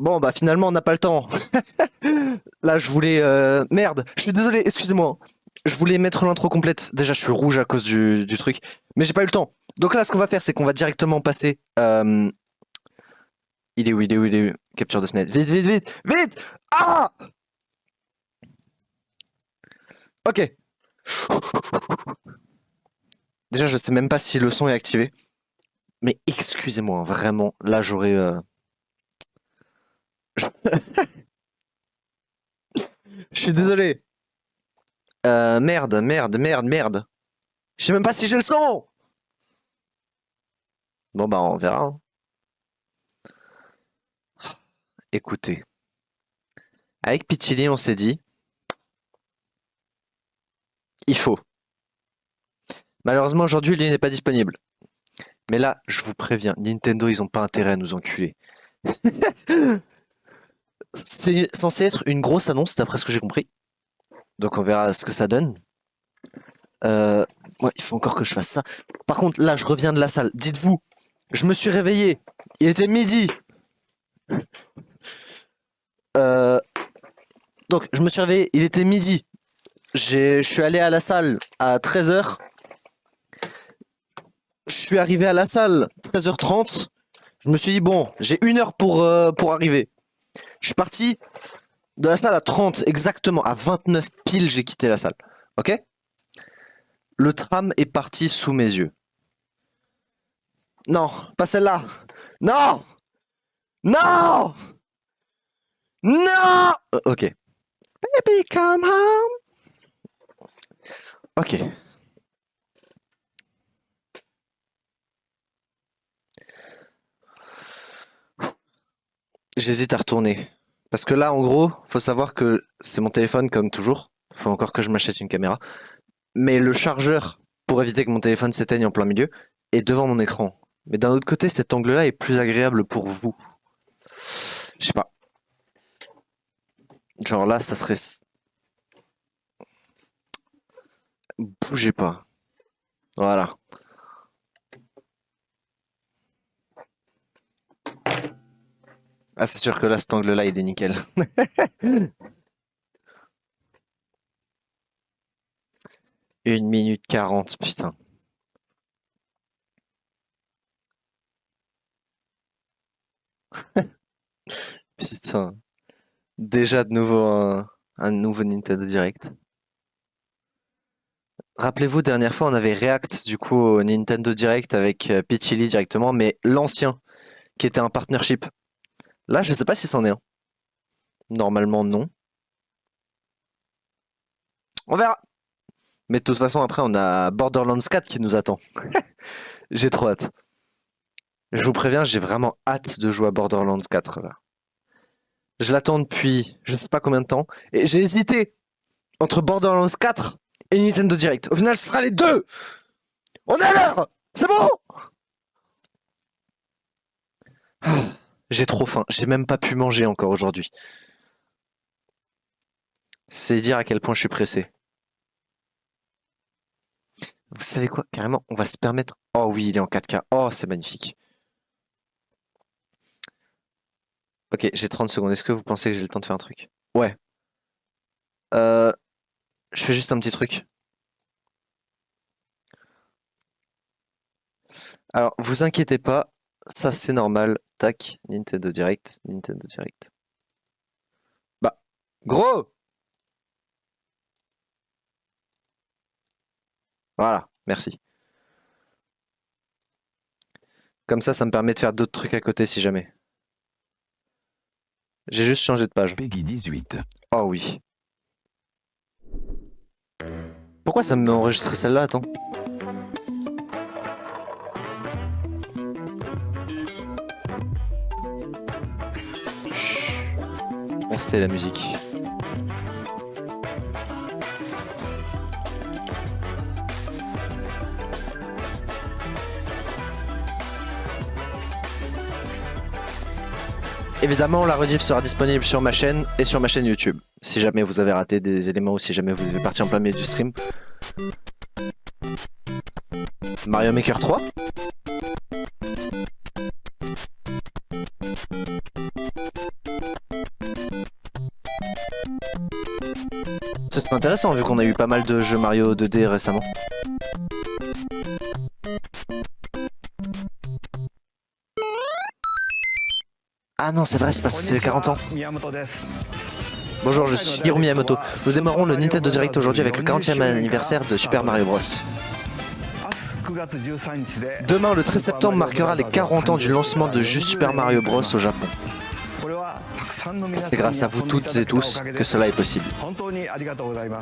Bon, bah finalement, on n'a pas le temps. Là, je voulais... Merde, je suis désolé, excusez-moi. Je voulais mettre l'intro complète. Déjà, je suis rouge à cause du truc. Mais j'ai pas eu le temps. Donc là, ce qu'on va faire, c'est qu'on va directement passer... Il est où, il est où, il est où? Capture de fenêtre. Vite, vite, vite, vite. Ah. Ok. Déjà, je sais même pas si le son est activé. Mais excusez-moi, vraiment. Là, j'aurais... Je suis désolé. Merde, merde, merde, merde. Je sais même pas si j'ai le son. Bon, bah, on verra, hein. Écoutez. Avec Pichili, on s'est dit, il faut. Malheureusement, aujourd'hui, il n'est pas disponible. Mais là, je vous préviens, Nintendo, ils ont pas intérêt à nous enculer. C'est censé être une grosse annonce, d'après ce que j'ai compris. Donc on verra ce que ça donne. Moi, il faut encore que je fasse ça. Par contre, là, je reviens de la salle. Dites-vous, je me suis réveillé. Il était midi. Euh, donc, je me suis réveillé. Il était midi. Je suis allé à la salle à 13h. Je suis arrivé à la salle 13h30. Je me suis dit, bon, j'ai 1 heure pour arriver. Je suis parti de la salle à 30, exactement. À 29 pile, j'ai quitté la salle. Ok? Le tram est parti sous mes yeux. Non, pas celle-là. Non! Non! Non! Ok. Baby, come home. Ok. J'hésite à retourner. Parce que là, en gros, faut savoir que c'est mon téléphone comme toujours. Faut encore que je m'achète une caméra. Mais le chargeur, pour éviter que mon téléphone s'éteigne en plein milieu, est devant mon écran. Mais d'un autre côté, cet angle-là est plus agréable pour vous. Je sais pas. Genre là, ça serait... Bougez pas. Voilà. Ah, c'est sûr que là, cet angle-là, il est nickel. 1 minute 40, putain. Putain. Déjà de nouveau un nouveau Nintendo Direct. Rappelez-vous, dernière fois, on avait React du coup au Nintendo Direct avec Pichili directement, mais l'ancien, qui était un partnership. Là, je sais pas si c'en est un. Normalement, non. On verra. Mais de toute façon, après, on a Borderlands 4 qui nous attend. J'ai trop hâte. Je vous préviens, j'ai vraiment hâte de jouer à Borderlands 4 là. Je l'attends depuis je sais pas combien de temps. Et j'ai hésité entre Borderlands 4 et Nintendo Direct. Au final, ce sera les deux. On est à l'heure. C'est bon. J'ai trop faim. J'ai même pas pu manger encore aujourd'hui. C'est dire à quel point je suis pressé. Vous savez quoi? Carrément, on va se permettre... Oh oui, il est en 4K. Oh, c'est magnifique. Ok, j'ai 30 secondes. Est-ce que vous pensez que j'ai le temps de faire un truc? Ouais. Euh, je fais juste un petit truc. Alors, vous inquiétez pas. Ça, c'est normal. Tac, Nintendo Direct, Nintendo Direct. Bah, gros! Voilà, merci. Comme ça me permet de faire d'autres trucs à côté si jamais. J'ai juste changé de page. Peggy 18. Oh oui. Pourquoi ça m'a enregistré celle-là? Attends. Chut. Bon, c'était la musique. Évidemment, la rediff sera disponible sur ma chaîne et sur ma chaîne YouTube. Si jamais vous avez raté des éléments ou si jamais vous avez parti en plein milieu du stream. Mario Maker 3. C'est intéressant vu qu'on a eu pas mal de jeux Mario 2D récemment. Ah non, c'est vrai, c'est parce que c'est les 40 ans. Bonjour, je suis Shigeru Miyamoto. Nous démarrons le Nintendo Direct aujourd'hui avec le 40e anniversaire de Super Mario Bros. Demain, le 13 septembre, marquera les 40 ans du lancement de jeu Super Mario Bros au Japon. C'est grâce à vous toutes et tous que cela est possible.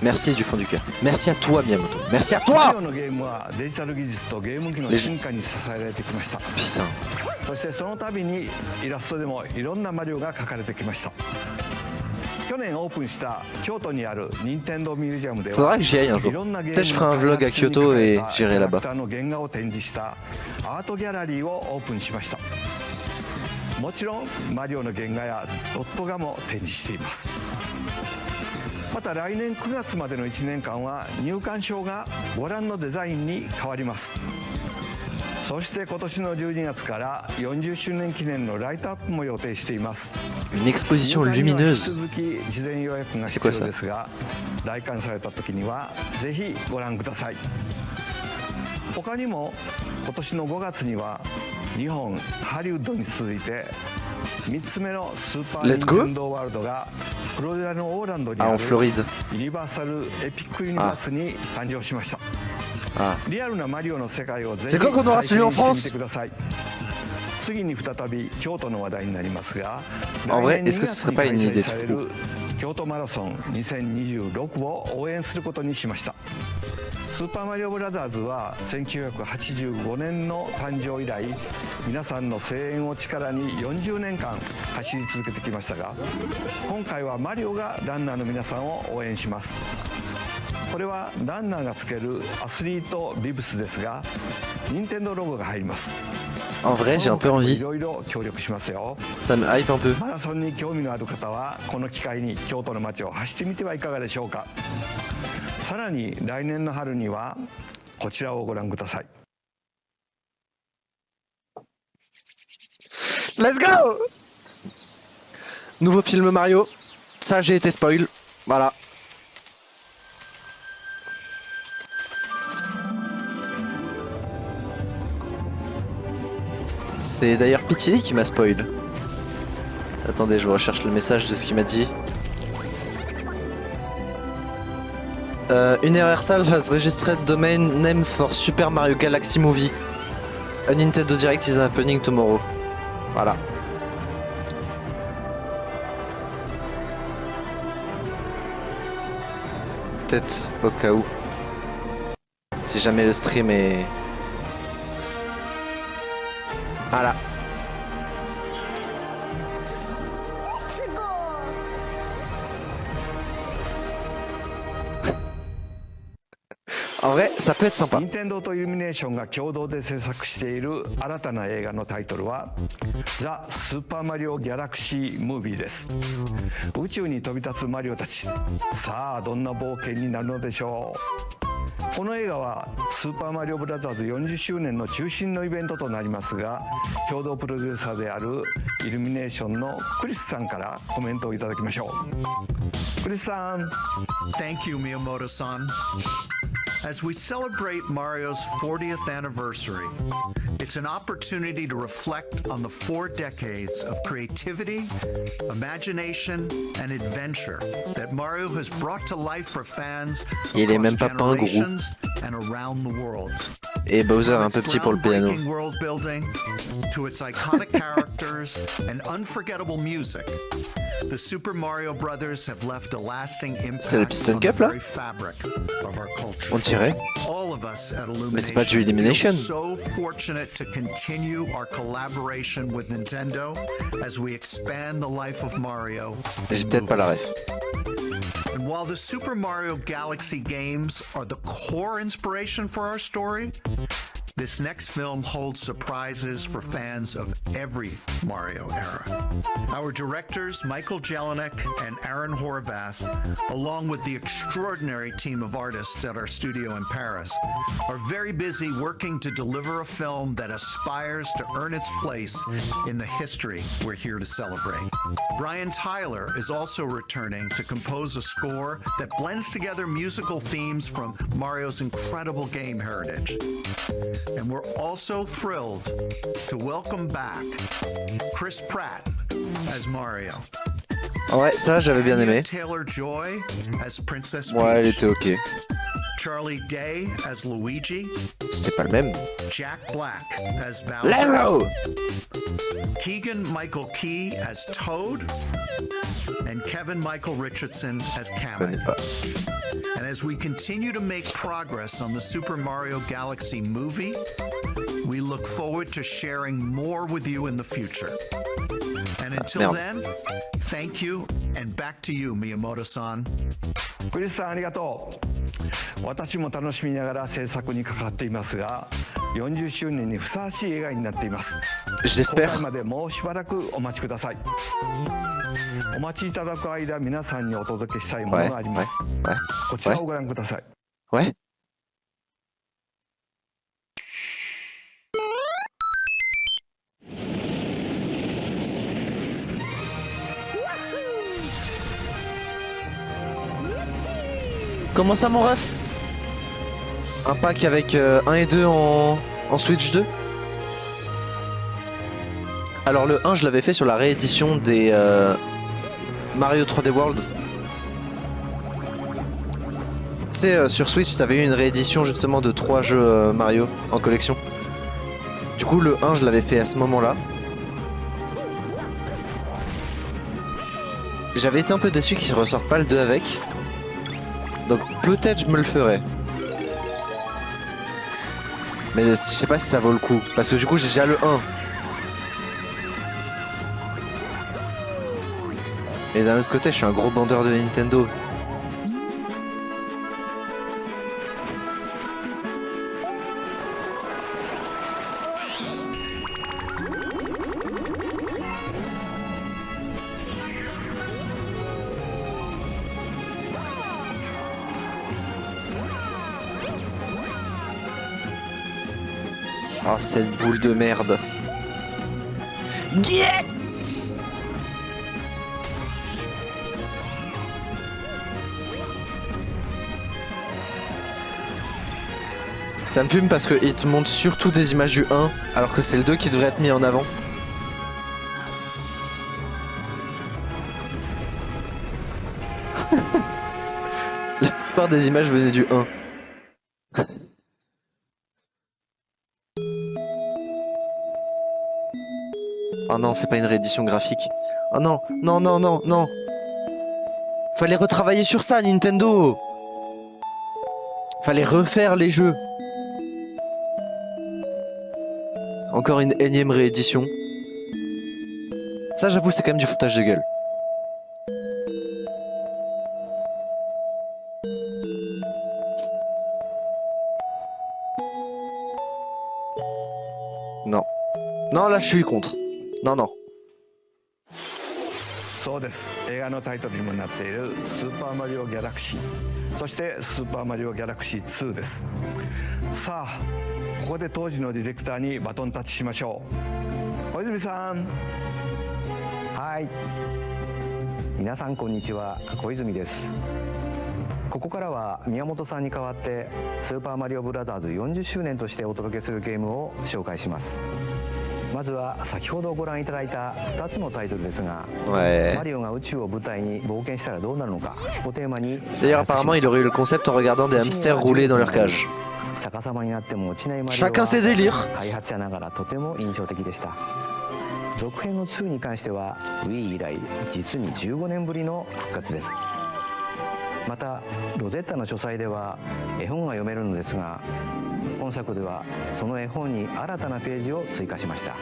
Merci du fond du cœur. Merci à toi, Miyamoto. Merci à toi. Putain. そしてその度にイラストでもいろんなマリオが描かれてきました。去年オープンした京都にある任天堂ミュージアムでは Faudra que j'y aille un jour. Peut-être je ferai un vlog à Kyoto et j'irai là-bas. の原画を展示したアートギャラリーをオープンしました。もちろんマリオの原画やドット画も展示しています。また来年9月までの1年間は入館証がご覧のデザインに変わります。そして今年の12月から40周年記念のライトアップも予定しています。 Une exposition lumineuse. 引き続き事前予約が必要ですが、来館された時にはぜひご覧ください。他にも今年の5月には日本ハリウッドに続いて3つ目のスーパーニンテンドーワールドがフロリダのオーランドにあるユニバーサルエピックユニバースに誕生しました。リアルなマリオの世界をぜひ体験してみてください。次に再び京都の話題になりますが、来年2月に開催される京都マラソン2026を応援することにしました。スーパーマリオブラザーズは1985年の誕生以来、皆さんの声援を力に40年間走り続けてきましたが、今回はマリオがランナーの皆さんを応援します。これはランナーがつけるアスリートビブスですが、任天堂ロゴが入ります。 En vrai, j'ai un peu envie. いろいろ協力しますよ。 Ça me hype un peu. マラソンに興味のある方はこの機会に京都の街を走ってみてはいかがでしょうか。さらに来年の春にはこちらをご覧ください。 Let's go! Nouveau film Mario. Ça, j'ai été spoil. Voilà. C'est d'ailleurs Pitili qui m'a spoil. Attendez, je recherche le message de ce qu'il m'a dit. Universal has registered domain name for Super Mario Galaxy Movie. A Nintendo Direct is happening tomorrow. Voilà. Peut-être au cas où. Si jamais le stream est... Voilà. En vrai, ça peut être sympa. 任天堂とイルミネーションが共同で制作している新たな映画のタイトルはザ・スーパーマリオ・ギャラクシー・ムービーです。宇宙に飛び立つマリオたち、さあどんな冒険になるのでしょう。この映画はスーパーマリオブラザーズ40周年の中心のイベントとなりますが、共同プロデューサーであるイルミネーションのクリスさんからコメントをいただきましょう。クリスさん。 Thank you, Miyamoto-san. As we celebrate Mario's 40th anniversary, it's an opportunity to reflect on the 4 decades of creativity, imagination, and adventure that Mario has brought to life for fans across generations and around the world. Et Bowser un peu petit pour le piano. World building to its iconic characters and unforgettable music. The Super Mario Brothers have left a lasting impact on the very fabric of our culture. On dirait. All of us at Illumination Mais c'est pas du Illumination. feel so fortunate to continue our collaboration with Nintendo as we expand the life of Mario. J'ai peut-être pas la ref. And while the Super Mario Galaxy games are the core inspiration for our story, This next film holds surprises for fans of every Mario era. Our directors, Michael Jelinek and Aaron Horvath, along with the extraordinary team of artists at our studio in Paris, are very busy working to deliver a film that aspires to earn its place in the history we're here to celebrate. Brian Tyler is also returning to compose a score that blends together musical themes from Mario's incredible game heritage. And we're also thrilled to welcome back Chris Pratt as Mario. Ouais, ça j'avais bien aimé. Taylor-Joy as Princess Ouais, elle Peach. était ok. Charlie Day as Luigi. C'était pas le même. Jack Black as Bowser. Lero! Keegan Michael Key as Toad. And Kevin Michael Richardson as Je connais Kamek. pas. And as we continue to make progress on the Super Mario Galaxy movie, we look forward to sharing more with you in the future. And until merde. then, thank you, and back to you, Miyamoto-san. クリスさんありがとう。私も楽しみながら制作に関わっていますが、40周年にふさわしい映画になっています。公 J'espère. 開までもうしばらくお待ちください。お待ちいただく間、皆さんにお届けしたいもの Ouais, があり ouais, ます。 ouais. こちらをご覧ください。 Ouais. Comment ça mon ref? Un pack avec 1 et 2 en Switch 2? Alors le 1 je l'avais fait sur la réédition des Mario 3D World. Tu sais, sur Switch, ça avait eu une réédition justement de 3 jeux Mario en collection. Du coup, le 1, je l'avais fait à ce moment-là. J'avais été un peu déçu qu'ils ne ressortent pas le 2 avec. Donc peut-être je me le ferai. Mais je sais pas si ça vaut le coup. Parce que du coup, j'ai déjà le 1. Et d'un autre côté, je suis un gros bandeur de Nintendo. Oh, cette boule de merde. Yeah. Ça me fume parce qu'il te montre surtout des images du 1, alors que c'est le 2 qui devrait être mis en avant. La plupart des images venaient du 1. Oh non, c'est pas une réédition graphique. Oh non, non, non, non, non. Fallait retravailler sur ça, Nintendo. Fallait refaire les jeux. Encore une énième réédition. Ça, j'avoue, c'est quand même du foutage de gueule. Non. Non, là, je suis contre. Non, non. そうです。映画のタイトルにもなっているスーパーマリオギャラクシー、そしてスーパーマリオギャラクシー2です。さあ、ここで当時のディレクターにバトンタッチしましょう。小泉さん。はい。皆さんこんにちは、小泉です。ここからは宮本さんに代わってスーパーマリオブラザーズ40周年としてお届けするゲームを紹介します。まずは先ほどご覧いただいた2つのタイトルですが、マリオが宇宙を舞台に冒険したらどうなるのかをテーマに。D'ailleurs, apparemment, il aurait eu le concept en regardant des hamsters rouler dans leur cage. 逆さまになっても落ちないマリオは Chacun ses délires. 開発者ながらとても印象的でした。続編の2に関しては Wii 以来実に15年ぶりの復活です。またロゼッタの書斎では絵本が読めるのですが、本作ではその絵本に新たなページを追加しました。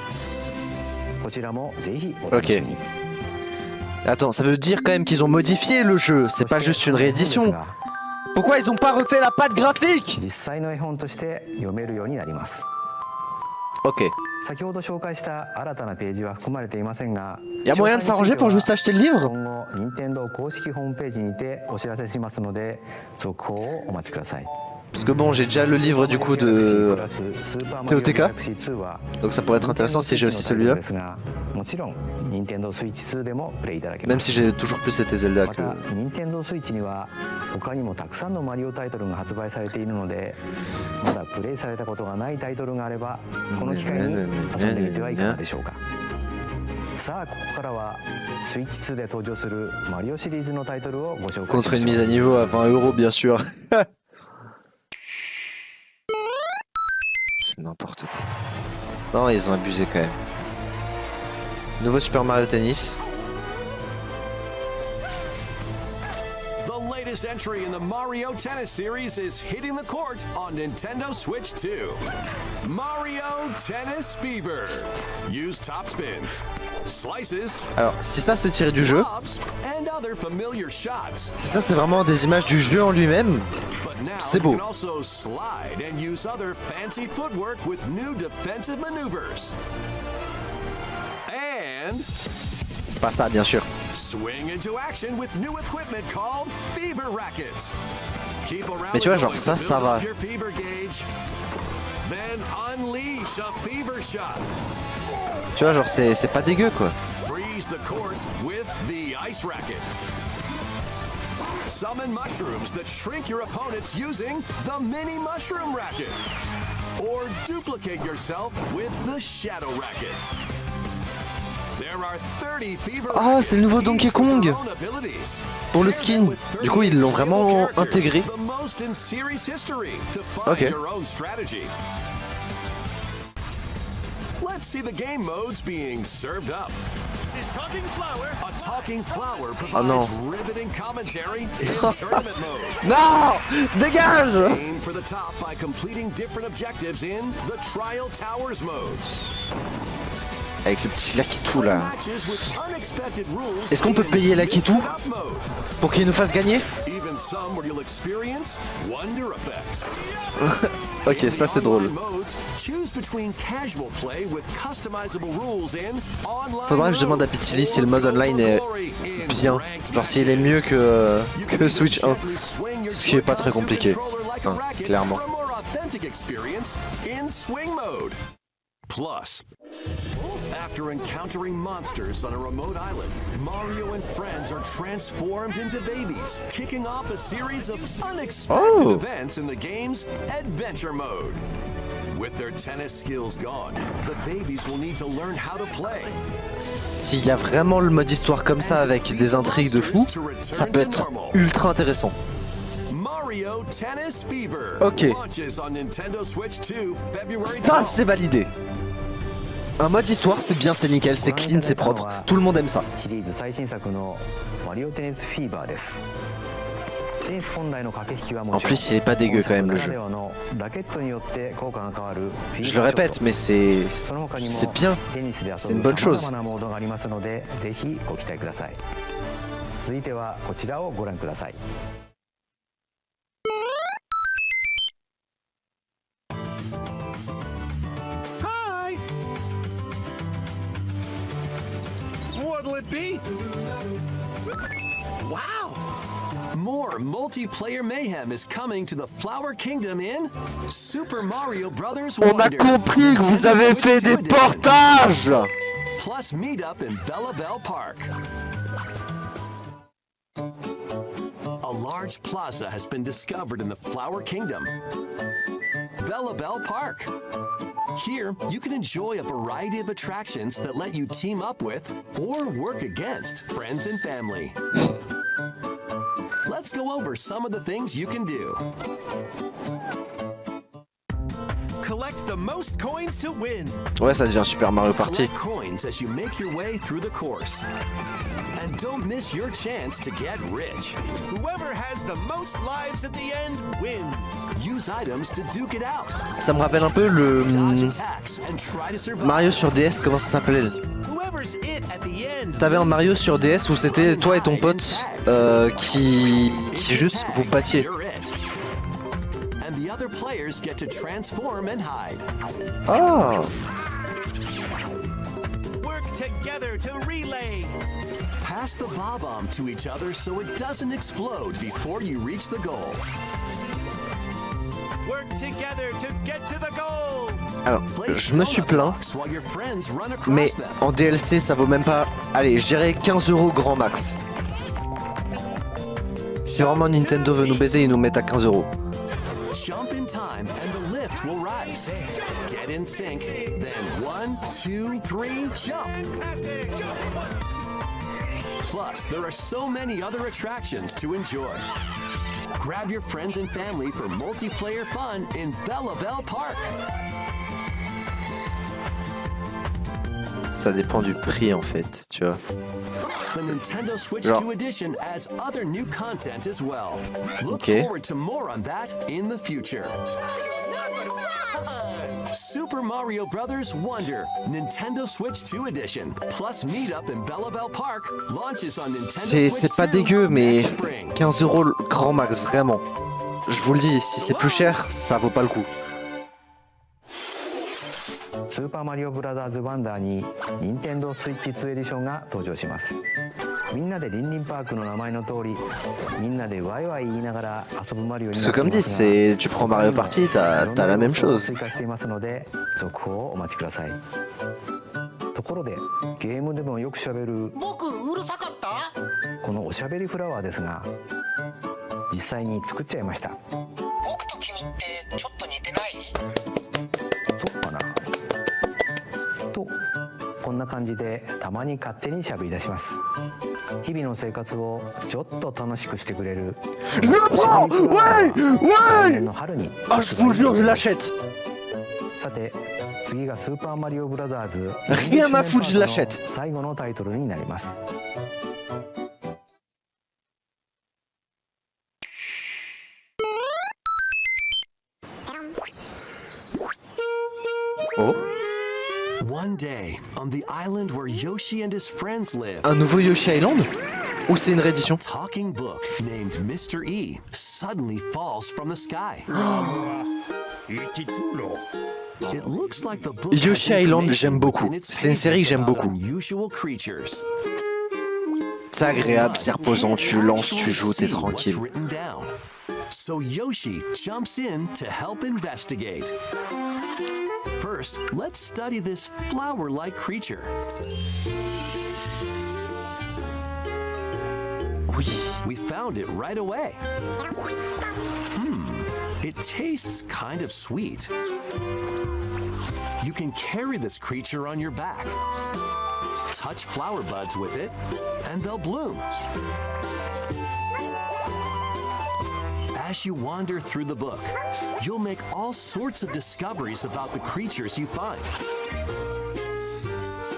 こちらもぜひお楽しみに。Attends, ça veut dire quand même qu'ils ont modifié le jeu, c'est pas juste une réédition. Pourquoi ils ont pas refait la patte graphique? 実際の絵本として読めるようになります。Ok. 先ほど紹介した新たなページは含まれていませんが、 Y a moyen de s'arranger pour juste acheter le livre? 今後任天堂公式ホームページにてお知らせしますので、続報をお待ちください。 Parce que bon, j'ai déjà le livre du coup de TOTK. Donc ça pourrait être intéressant si j'ai aussi celui-là. もちろん任天堂スイッチ2でもプレイいただけ Même ます。 si j'ai toujours plus été Zelda ま que... た任天堂スイッチには他にもたくさんのマリオタイトルが発売されているので、まだプレイされたことがないタイトルがあればこの機会に遊んでみてはいかがでしょうか。さあここからはスイッチ2で登場するマリオシリーズのタイトルをご紹介しま Contre une しょ mise à う。 niveau à 20 €, bien sûr. C'est n'importe quoi. Non, ils ont abusé quand même. Nouveau Super Mario Tennis. The latest entry in the Mario Tennis series is hitting the court on Nintendo Switch 2. Mario Tennis Fever. Use top spins, slices, Alors, si ça c'est tiré du jeu, lobs, and other familiar shots. si ça c'est vraiment des images du jeu en lui-même, But now C'est you beau. can also slide and use other fancy footwork with new defensive maneuvers. And pas ça bien sûr. swing into action with new equipment called Fever Rackets. Keep around Mais tu vois, the genre going ça, to ça build va. up your fever gauge. Then unleash a fever shot. Tu vois, genre c'est pas dégueu quoi. Freeze the court with the ice racket. Summon mushrooms that shrink your opponents using the mini mushroom racket. Or duplicate yourself with the shadow racket. There are 30 fever Oh, c'est le nouveau rackets, Donkey each with Kong. their own abilities. Pour le Pair skin. them with Du coup, ils l'ont 30 vraiment playable intégré. characters, the most in series history, to find Ok. your own strategy. Let's see the game modes being served up. A talking flower provides non. riveting commentary in tournament mode. Non, dégage. Aim for the top by completing different objectives in the Trial Towers mode. Avec le petit Lakitu là. Matches with unexpected rules Est-ce qu'on peut in payer Lakitu mixed up mode. Pour qu'il nous fasse gagner? Even some where you'll experience wonder effects. Ok, ça c'est drôle. Faudra que je demande à Pitili si le mode online est bien. Genre s'il est mieux que Switch 1. Ce qui est pas très compliqué. Enfin, clairement. Plus, after encountering monsters on a remote island, Mario and friends are transformed into babies, kicking off a series of unexpected events in the game's adventure mode. With their tennis skills gone, the babies will need to learn how to play. S'il y a vraiment le mode histoire comme ça avec des intrigues de fou, ça peut être ultra intéressant. Mario Tennis Fever Ok. launches on Nintendo Switch 2 February Ça 12th. c'est validé. Un mode histoire c'est bien, c'est nickel, c'est clean, c'est propre. Tout le monde aime ça. シリーズ最新作のマリオテニスフィーバーです。テニス本来の駆け引きはもちろん、 En plus, il est pas dégueu quand même, le jeu. ならではのラケットによって効果が変わるフィーバー Je le répète, mais その他にも c'est bien. テニスで C'est 遊 une ぶ bonne さま chose. ざまなモードがありますので、ぜひご期待ください。続いてはこちらをご覧ください。Hi! What'll it be? Wow! More multiplayer mayhem is coming to the Flower Kingdom in Super Mario Brothers On a Wonder. compris que vous avez Switch fait 2 des edition. portages. Plus meet up in Bella Bell Park. A large plaza has been discovered in the Flower Kingdom. Bella Bell Park. Here, you can enjoy a variety of attractions that let you team up with or work against friends and family. Let's go over some of the things you can do. Collect the most coins to win. Ouais, ça devient Super Mario Party. Collect coins as you make your way through the course. And don't miss your chance to get rich. Whoever has the most lives at the end wins. Use items to duke it out. Ça me rappelle un peu le Dodge attacks and try to survive. Mario sur DS, comment ça s'appelait? Whoever's it at the end. T'avais un Mario sur DS où c'était toi et ton pote qui juste vous battiez. You're it. And the other players players get to transform and hide. Oh, Work together to relay. Pass the bob-omb to each other so it doesn't explode before you reach the goal. Work together to get to the goal. alors, Place je me suis donut plaint, blocks while your friends run across mais them. en DLC, ça vaut même pas, allez, je dirais 15 € grand max. Si vraiment Nintendo veut nous baiser, ils nous mettent à 15 €. Jump in time and the lift will rise. Get in sync, then 1, 2, 3, jump. Plus, there are so many other attractions to enjoy. Grab your friends and family for multiplayer fun in Belleville Park. Ça dépend du prix en fait, tu vois. The Nintendo Switch Genre. 2 edition adds other new content as well. Look Ok. forward to more on that in the future. Super Mario Bros. Wonder, Nintendo Switch 2 edition, plus Meetup in Belleville Park launches on Nintendo Switch C'est pas 2 dégueu, mais next spring. 15 € le grand max, vraiment. Je vous le dis, si c'est plus cher, ça vaut pas le coup. スーパーマリオブラザーズワンダーに任天堂スイッチ2エディションが登場します。みんなでリンリンパークの名前の通り、みんなでワイワイ言いながら遊ぶマリオにな Parce っ que てい comme ま dit, すが、 c'est tu prends Mario Party, t'as la même いろんな要素を chose. 追加していますので、続報をお待ちください。ところで、ゲームでもよくしゃべる僕うるさかった？このおしゃべりフラワーですが、実際に作っちゃいました。僕と君ってちょっと似てない？そうかなと、こんな感じでたまに勝手にしゃべり出します。日々の生活をちょっと楽しくしてくれるJe le prends! Ouais! 来 Ouais! 年の春に Ah, je vous jure, je l'achète! さて、次がスーパーマリオブラザーズ Rien à foutre, je l'achète. 最後のタイトルになります。 Oh, One day, on the island where Yoshi and his friends live, un nouveau Yoshi Island? Ou c'est une réédition? talking book named Mr. E suddenly falls from the sky. It looks like the book has Yoshi Island, information j'aime beaucoup. within its C'est une série que pages j'aime about beaucoup. unusual creatures. C'est agréable, c'est reposant, tu lances, tu Actually joues, t'es see what's tranquille. written down. So Yoshi jumps in to help investigate. First, let's study this flower-like creature. Oui. We found it right away. It tastes kind of sweet. You can carry this creature on your back. Touch flower buds with it, and they'll bloom. As you wander through the book, you'll make all sorts of discoveries about the creatures you find.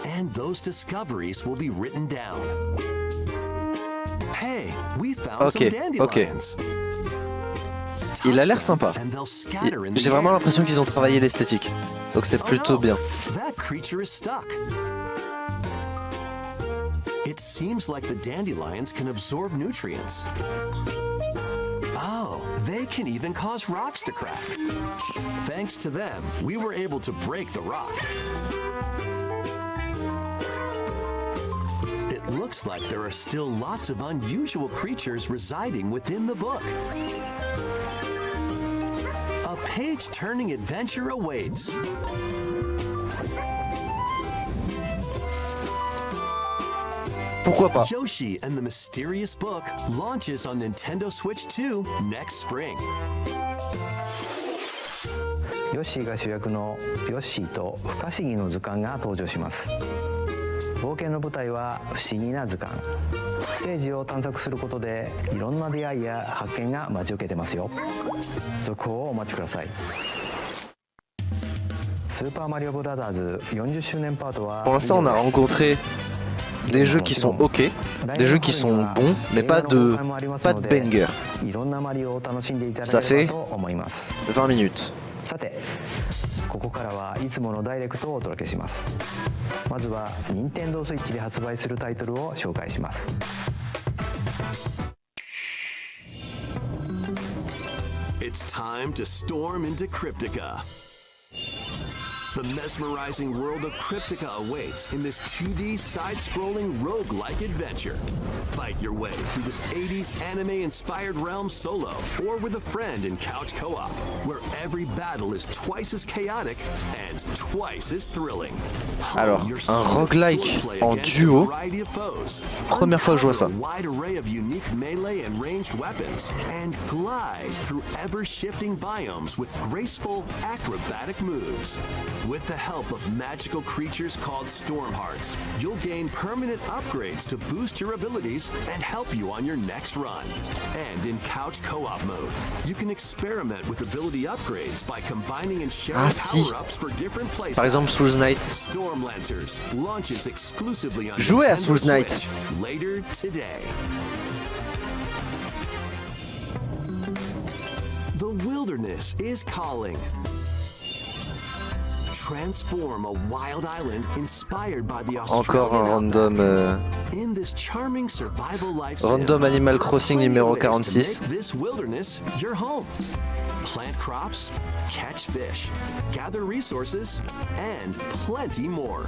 And those discoveries will be written down. Hey, we found Ok, some ok. dandelions. Il a l'air sympa. And they'll scatter in the J'ai vraiment air. l'impression qu'ils ont travaillé l'esthétique. Donc c'est Oh plutôt no, bien. That creature is stuck. It seems like the dandelions can absorb nutrients. Oh, they can even cause rocks to crack. Thanks to them, we were able to break the rock. It looks like there are still lots of unusual creatures residing within the book. A page-turning adventure awaits. Pourquoi pas? Yoshi and the Mysterious Book launches on Nintendo Switch 2 next spring. ヨッシーが主役のヨッシーと不可思議の図鑑が登場します。冒険の舞台は不思議な図鑑。ステージを探索することでいろんな出会いや発見が待ち受けてますよ。続報をお待ちください。スーパーマリオブラザーズ40周年パートは Pour l'instant, on a rencontré des jeux qui sont ok, des jeux qui sont bons, mais pas de banger. いろんなマリオを楽しんでいただ Ça けれ fait ばと思います。 20 minutes. さて、ここからはいつものダイレクトをお届けします。まずは任天堂スイッチで発売するタイトルを紹介します。 It's It's time to storm into Cryptica. The mesmerizing world of Cryptica awaits in this 2D side-scrolling roguelike adventure. Fight your way through this 80s anime-inspired realm solo or with a friend in couch co-op, where every battle is twice as chaotic and twice as thrilling. Alors, un roguelike en duo. Première fois que je vois ça. Wide array of unique melee and ranged weapons, and glide through ever-shifting biomes with graceful, acrobatic moves. With the help of magical creatures called Storm Hearts, you'll gain permanent upgrades to boost your abilities and help you on your next run. And in couch co-op mode, you can experiment with ability upgrades by combining and sharing power-ups for different places. Par exemple, Souls Knight. Storm Lancers launches exclusively on Jouez à Nintendo Souls Knight. Switch later today. The wilderness is calling. Transform a wild island inspired by the Encore un Australian random, In this charming survival life sim, random Animal Crossing numéro plenty of ways to 46. make this wilderness your home. Plant crops, catch fish, gather resources, and plenty more.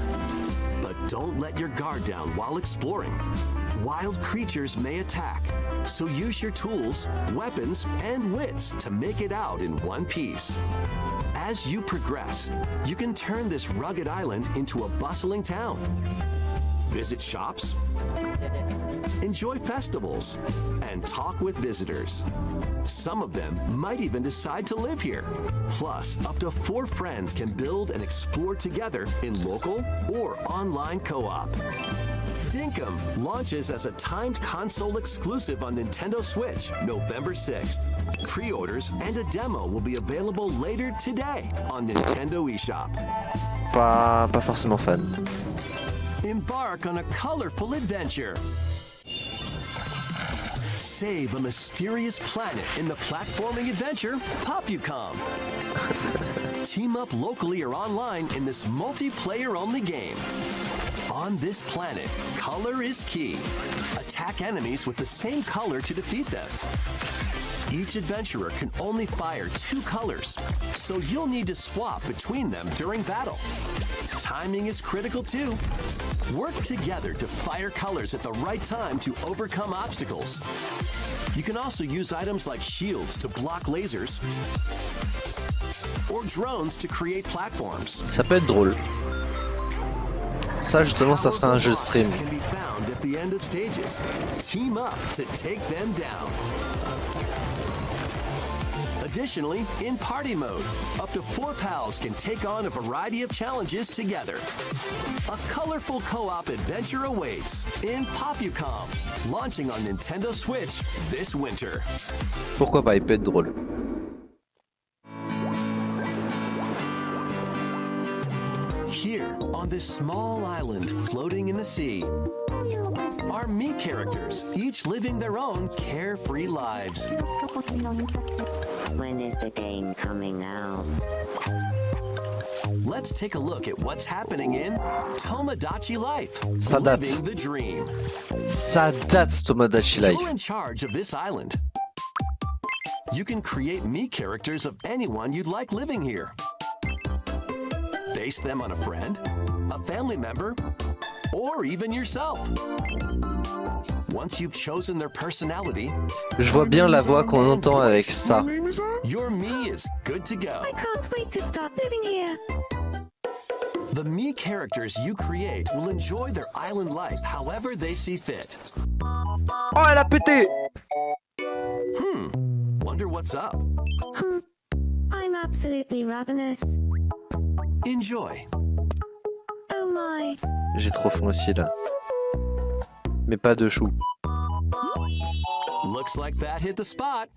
But don't let your guard down while exploring. Wild creatures may attack, so use your tools, weapons, and wits to make it out in one piece. As you progress, you can turn this rugged island into a bustling town. Visit shops, enjoy festivals, and talk with visitors. Some of them might even decide to live here. Plus, up to 4 friends can build and explore together in local or online co-op. Dinkum launches as a timed console exclusive on Nintendo Switch November 6th. Pre-orders and a demo will be available later today on Nintendo eShop. Pas forcément fan. Embark on a colorful adventure. Save a mysterious planet in the platforming adventure Popucom. Team up locally or online in this multiplayer-only game. On this planet, color is key. Attack enemies with the same color to defeat them. Each adventurer can only fire 2 colors, so you'll need to swap between them during battle. Timing is critical too. Work together to fire colors at the right time to overcome obstacles. You can also use items like shields to block lasers or drones to create platforms. Ça peut être drôle. Ça justement, ça ferait un jeu de stream. Can be found at the end of stages. Team up to take them down. Additionally, in party mode, up to 4 pals can take on a variety of challenges together. A colorful co-op adventure awaits in Popucom, launching on Nintendo Switch this winter. Pourquoi pas, il peut être drôle. Here, on this small island floating in the sea, are me characters, each living their own carefree lives. When is the game coming out? Let's take a look at what's happening in Tomodachi Life. Ça date. Living the dream. Ça date, Tomodachi Life. You're in charge of this island. You can create me characters of anyone you'd like living here. Base them on a friend, a family member, or even yourself. Once you've chosen their personality, Je vois bien la voix qu'on entend avec ça. your me is good to go. I can't wait to start living here. The me characters you create will enjoy their island life however they see fit. Oh, elle a pété! Wonder what's up? I'm absolutely ravenous. Enjoy. Oh my. J'ai trop faim aussi là. Mais pas de chou. Looks like that hit the spot.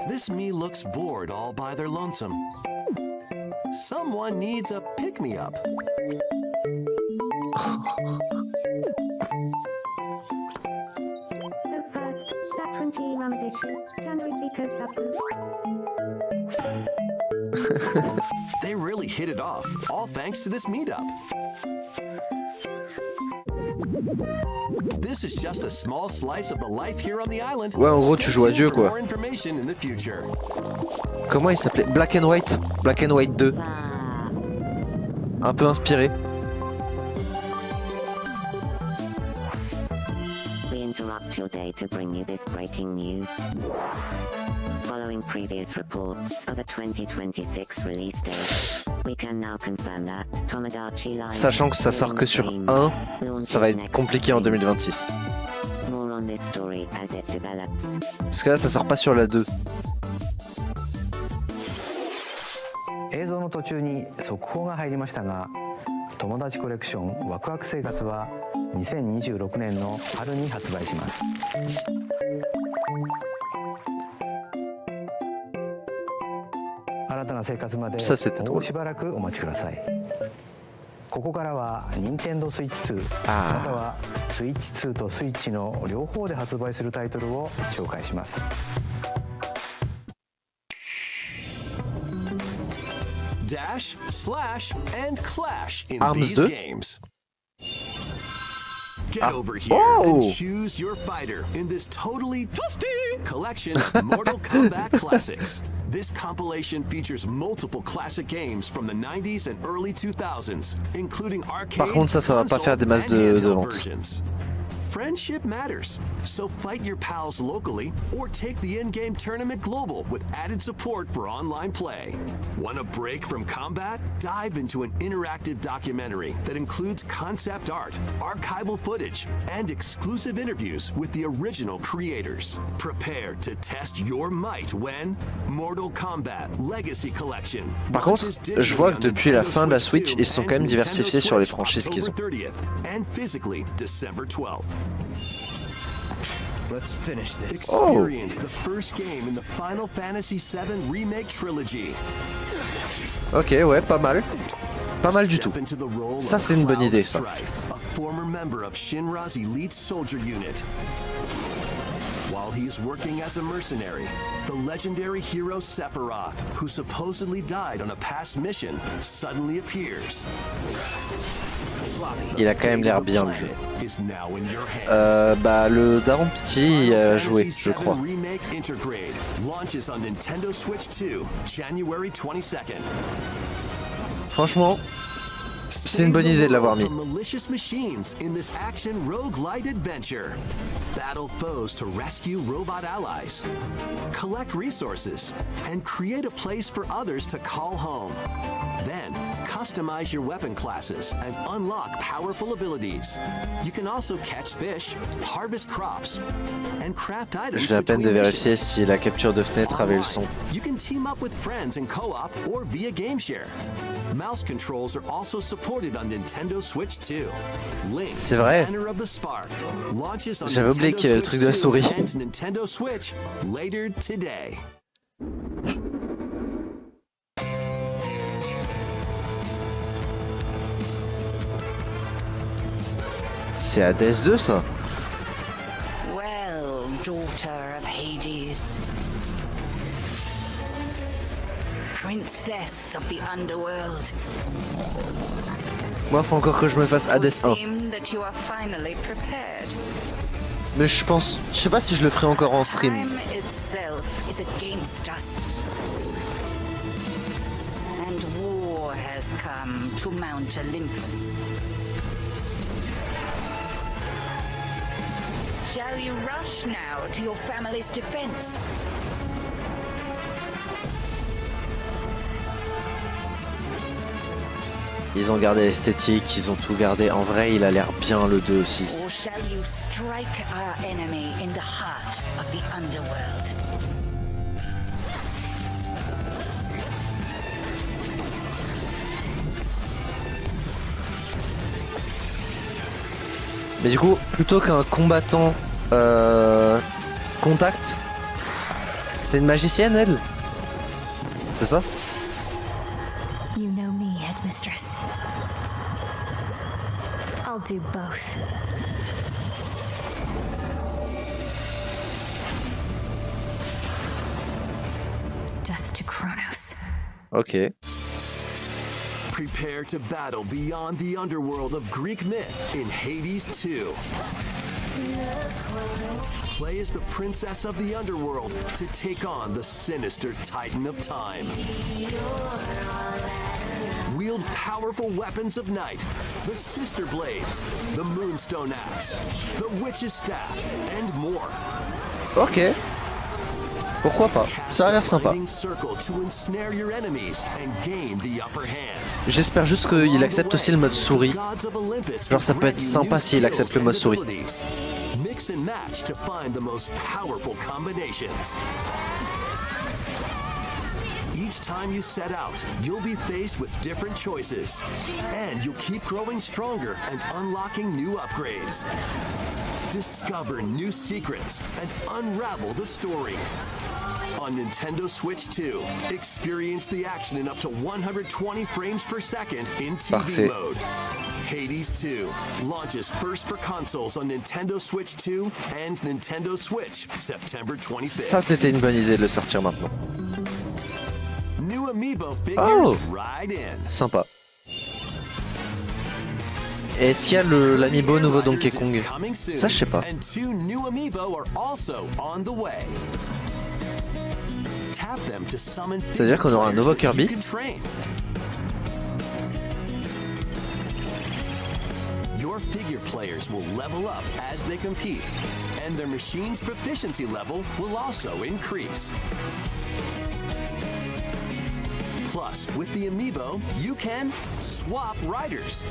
This me looks bored all by their lonesome. Someone needs a pick-me-up. They really hit it off, all thanks to this meetup. This is just a small slice of the life here on the island. Ouais, en gros, tu Stay joues à tuned Dieu, for quoi. more information in the future. Comment il s'appelait? Black and White. Black and White 2. Un peu inspiré. We interrupt your day to bring you this breaking news. Following previous reports of a 2026 release date, we can now confirm that Tomodachi Life Sachant que ça sort que sur 1, ça va être compliqué en 2026. More on this story as it develops. Parce que là, ça sort pas sur la 2. 映像の途中に速報が入りましたが、友達コレクションワクワク生活は2026年の春に発売します。新たな生活までÇa, c'était も drôle. うしばらくお待ちください。ここからは任天堂スイッチ2またはスイッチ2とスイッチの両方で発売するタイトルを紹介します。Dash, slash, and clash in Arms these 2? games. Get over here Oh! and choose your fighter in this totally toasty collection of Mortal Kombat classics. This compilation features multiple classic games from the 90s and early 2000s, including arcade, Par contre, ça va pas console, faire des masses and de handheld ventes. versions. Friendship matters, so fight your pals locally or take the in-game tournament global with added support for online play. Want a break from combat? Dive into an interactive documentary that includes concept art, archival footage, and exclusive interviews with the original creators. Prepare to test your might when Mortal Kombat Legacy Collection. Par contre, launches je vois que digitally on depuis la Nintendo fin de la Switch Switch, 2 ils se sont and quand même Nintendo diversifiés sur les Switch franchises qu'ils ont. October 30th and physically December 12th. Let's finish this. Experience the first game in the Final Fantasy VII Remake Trilogy. Ok, ouais, pas mal. Pas mal du tout. Step into the role Ça, of c'est une bonne Cloud idée, ça. Strife, a former member of Shinra's elite soldier unit. While he is working as a mercenary, the legendary hero Sephiroth, who supposedly died on a past mission, suddenly appears. Il a quand même l'air bien, le jeu. Is now in your hands. Bah, le Daron Petit y a joué, Fantasy je crois. VII Remake Intergrade launches on Nintendo Switch 2, January 22nd. Franchement, c'est une bonne idée de l'avoir mis. From malicious machines in this action roguelite adventure. Battle foes to rescue robot allies, collect resources, and create a place for others to call home. Then, customize your weapon classes and unlock powerful abilities. You can also catch fish, harvest crops, and craft items. Je viens à peine de between vérifier missions. si la capture de fenêtre avait le son. You can team up with friends in co-op or via game share. Mouse controls are also supported on Nintendo Switch 2. Link, C'est vrai. Banner of the Spark, launches on J'avais oublié Nintendo qu'il y avait le Switch truc de la 2 souris. and Nintendo Switch later today. C'est Hades 2, ça? Well, daughter of Hades, princess of the underworld, Moi, faut encore que je me fasse Hades 1. seem that you are finally prepared. Mais je pense... Je sais pas si je le ferai encore en stream. Time itself is against us, and war has come to Mount Olympus. Shall you rush now to your family's defense? Ils ont gardé l'esthétique, ils ont tout gardé. En vrai, il a l'air bien, le 2 aussi. Or shall you strike our enemy in the heart of the underworld? Mais du coup, plutôt qu'un combattant contact, c'est une magicienne, elle? C'est ça? You know me, Headmistress. I'll do both. Death to Kronos. Ok. Prepare to battle beyond the underworld of Greek myth in Hades 2. Play as the princess of the underworld to take on the sinister titan of time. Wield powerful weapons of night, the Sister Blades, the Moonstone Axe, the Witch's Staff, and more. Ok. Pourquoi pas? Ça a l'air sympa. J'espère juste qu'il accepte aussi le mode souris. Genre ça peut être sympa s'il accepte le mode souris. Mix and match to find the most powerful combinations. Each time you set out, you'll be faced with different choices. And you'll keep growing stronger and unlocking new upgrades. Discover new secrets and unravel the story. On Nintendo Switch 2, experience the action in up to 120 frames per second in TV Parfait. mode. Hades 2 launches first for consoles on Nintendo Switch 2 and Nintendo Switch September 25th. Ça c'était une bonne idée de le sortir maintenant. New Amiibo figures Oh. right in. Sympa. Et est-ce qu'il y a l'amiibo nouveau Donkey Kong? Ça je sais pas. And 2 new Amiibo are also on the way. Tap them to summon C'est-à-dire qu'on aura un nouveau figures that Kirby. you can train. Your figure players will level up as they compete, and their machine's proficiency level will also increase. Plus, with the Amiibo, you can swap riders.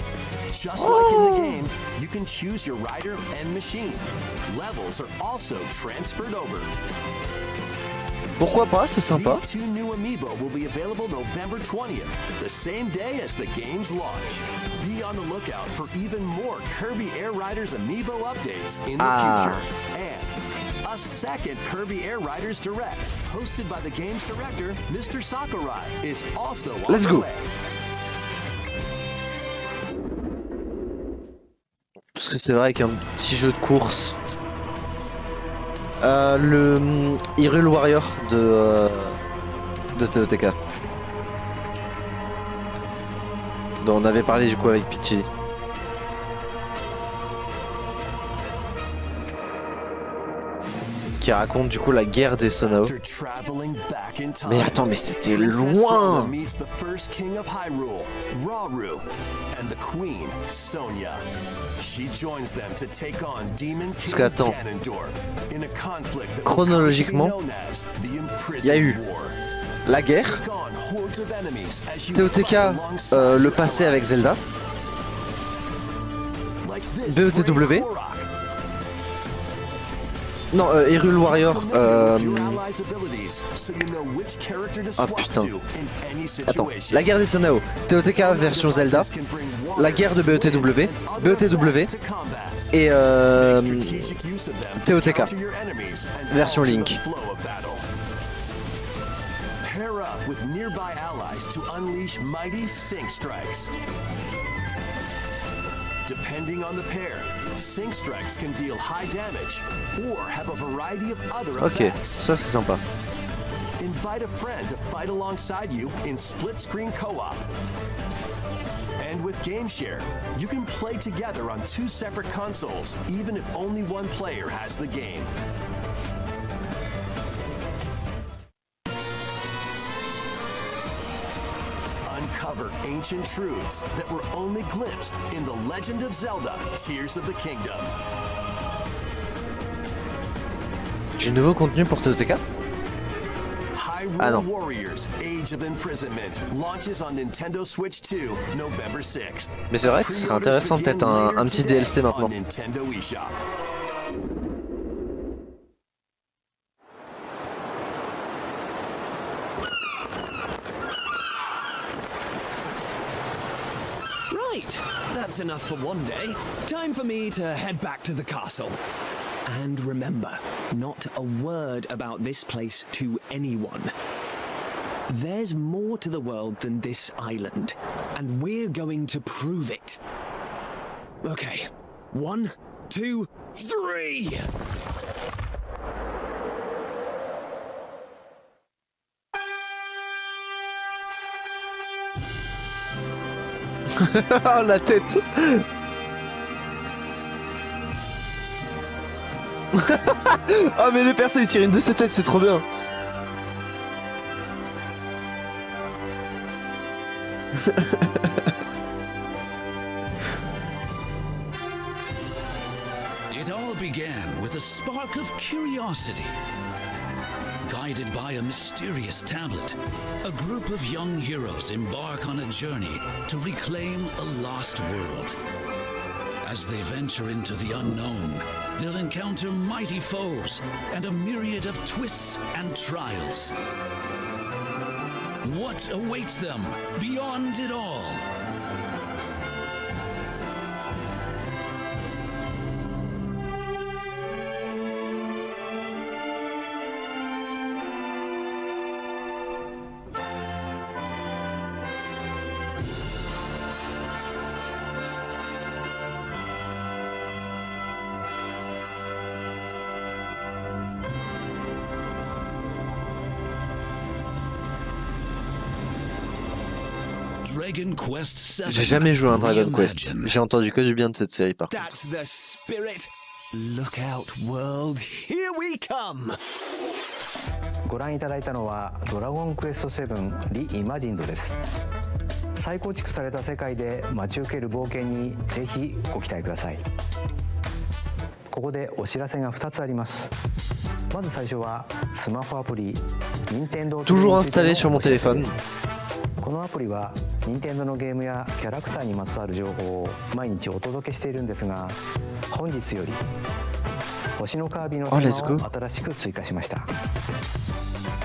Just like in the game, you can choose your rider and machine. Levels are also transferred over. Pourquoi pas, c'est sympa. These 2 new Amiibo will be available November 20th, the same day as the game's launch. Be on the lookout for even more Kirby Air Riders Amiibo updates in the future. And a second Kirby Air Riders Direct, hosted by the game's director, Mr. Sakurai, is also on Let's the go. way. Parce que c'est vrai qu'un petit jeu de course. Le Hyrule Warrior de TOTK. Dont on avait parlé du coup avec Pichi. Qui raconte du coup la guerre des Sonao. After traveling back in time, Mais attends, mais c'était Princess loin. Zelda meets the first king of Hyrule, Rauru, and the queen, Sonia. She joins them to take on Demon Parce King qu'attends. Ganondorf in a conflict that Chronologiquement, will come to be known as the il y a eu Imprisoned War. la guerre, Take on hordes of enemies as you TOTK, fight alongside le your passé avec allies. Zelda, Like this BOTW. brave Korok, non, Hyrule Warrior, familiar with your allies' abilities, so you know which character to swap putain. to in any Attends, situation. la guerre des Sonao, TOTK version Zelda, la guerre de BOTW, BOTW et TOTK version Link. Pair up with nearby allies to unleash mighty sync strikes. Depending on the pair, sync strikes can deal high damage or have a variety of other Ok, effects. ça c'est sympa. Invite a friend to fight alongside you in split-screen co-op. And with GameShare, you can play together on 2 separate consoles, even if only one player has the game. Uncover ancient truths that were only glimpsed in The Legend of Zelda: Tears of the Kingdom. Du nouveau contenu pour TOTK? Hyrule Ah non. Warriors: Age of Imprisonment launches on Nintendo Switch 2 November 6th. Mais c'est vrai que ce serait intéressant peut-être un petit DLC maintenant. On Nintendo eShop. Right, that's enough for one day. Time for me to head back to the castle. And remember, not a word about this place to anyone. There's more to the world than this island, and we're going to prove it. Okay, 1, 2, 3! Oh la tête. Oh mais les persos ils tirent une de ses têtes, c'est trop bien. It all began with a spark of curiosity. Guided by a mysterious tablet, a group of young heroes embark on a journey to reclaim a lost world. As they venture into the unknown, they'll encounter mighty foes and a myriad of twists and trials. What awaits them beyond it all? Dragon Quest 7. J'ai jamais joué à un Dragon Quest. J'ai entendu que du bien de cette série par contre. That's the spirit. Look out, world. Here we come. ご覧いただいたのはドラゴンクエスト7リイマジンドです。再構築された世界で待ち受ける冒険にぜひご期待ください。ここでお知らせが2つあります。まず最初はスマホアプリ Nintendo Toujours installé sur mon téléphone. このアプリは任天堂のゲームやキャラクターにまつわる情報を毎日お届けしているんですが、本日より星のカービィのテーマを新しく追加しました。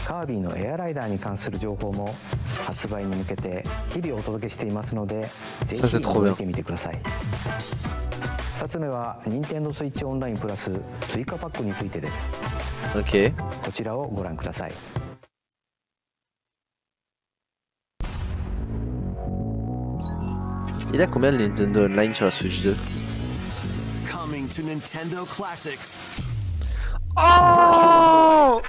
カービィのエアライダーに関する情報も発売に向けて日々お届けしていますので、ぜひ見てみてください。2つ目は任天堂スイッチオンラインプラス追加パックについてです。Ok. こちらをご覧ください。Il a combien le Nintendo Online sur la Switch 2? Coming to Nintendo Classics. Oh!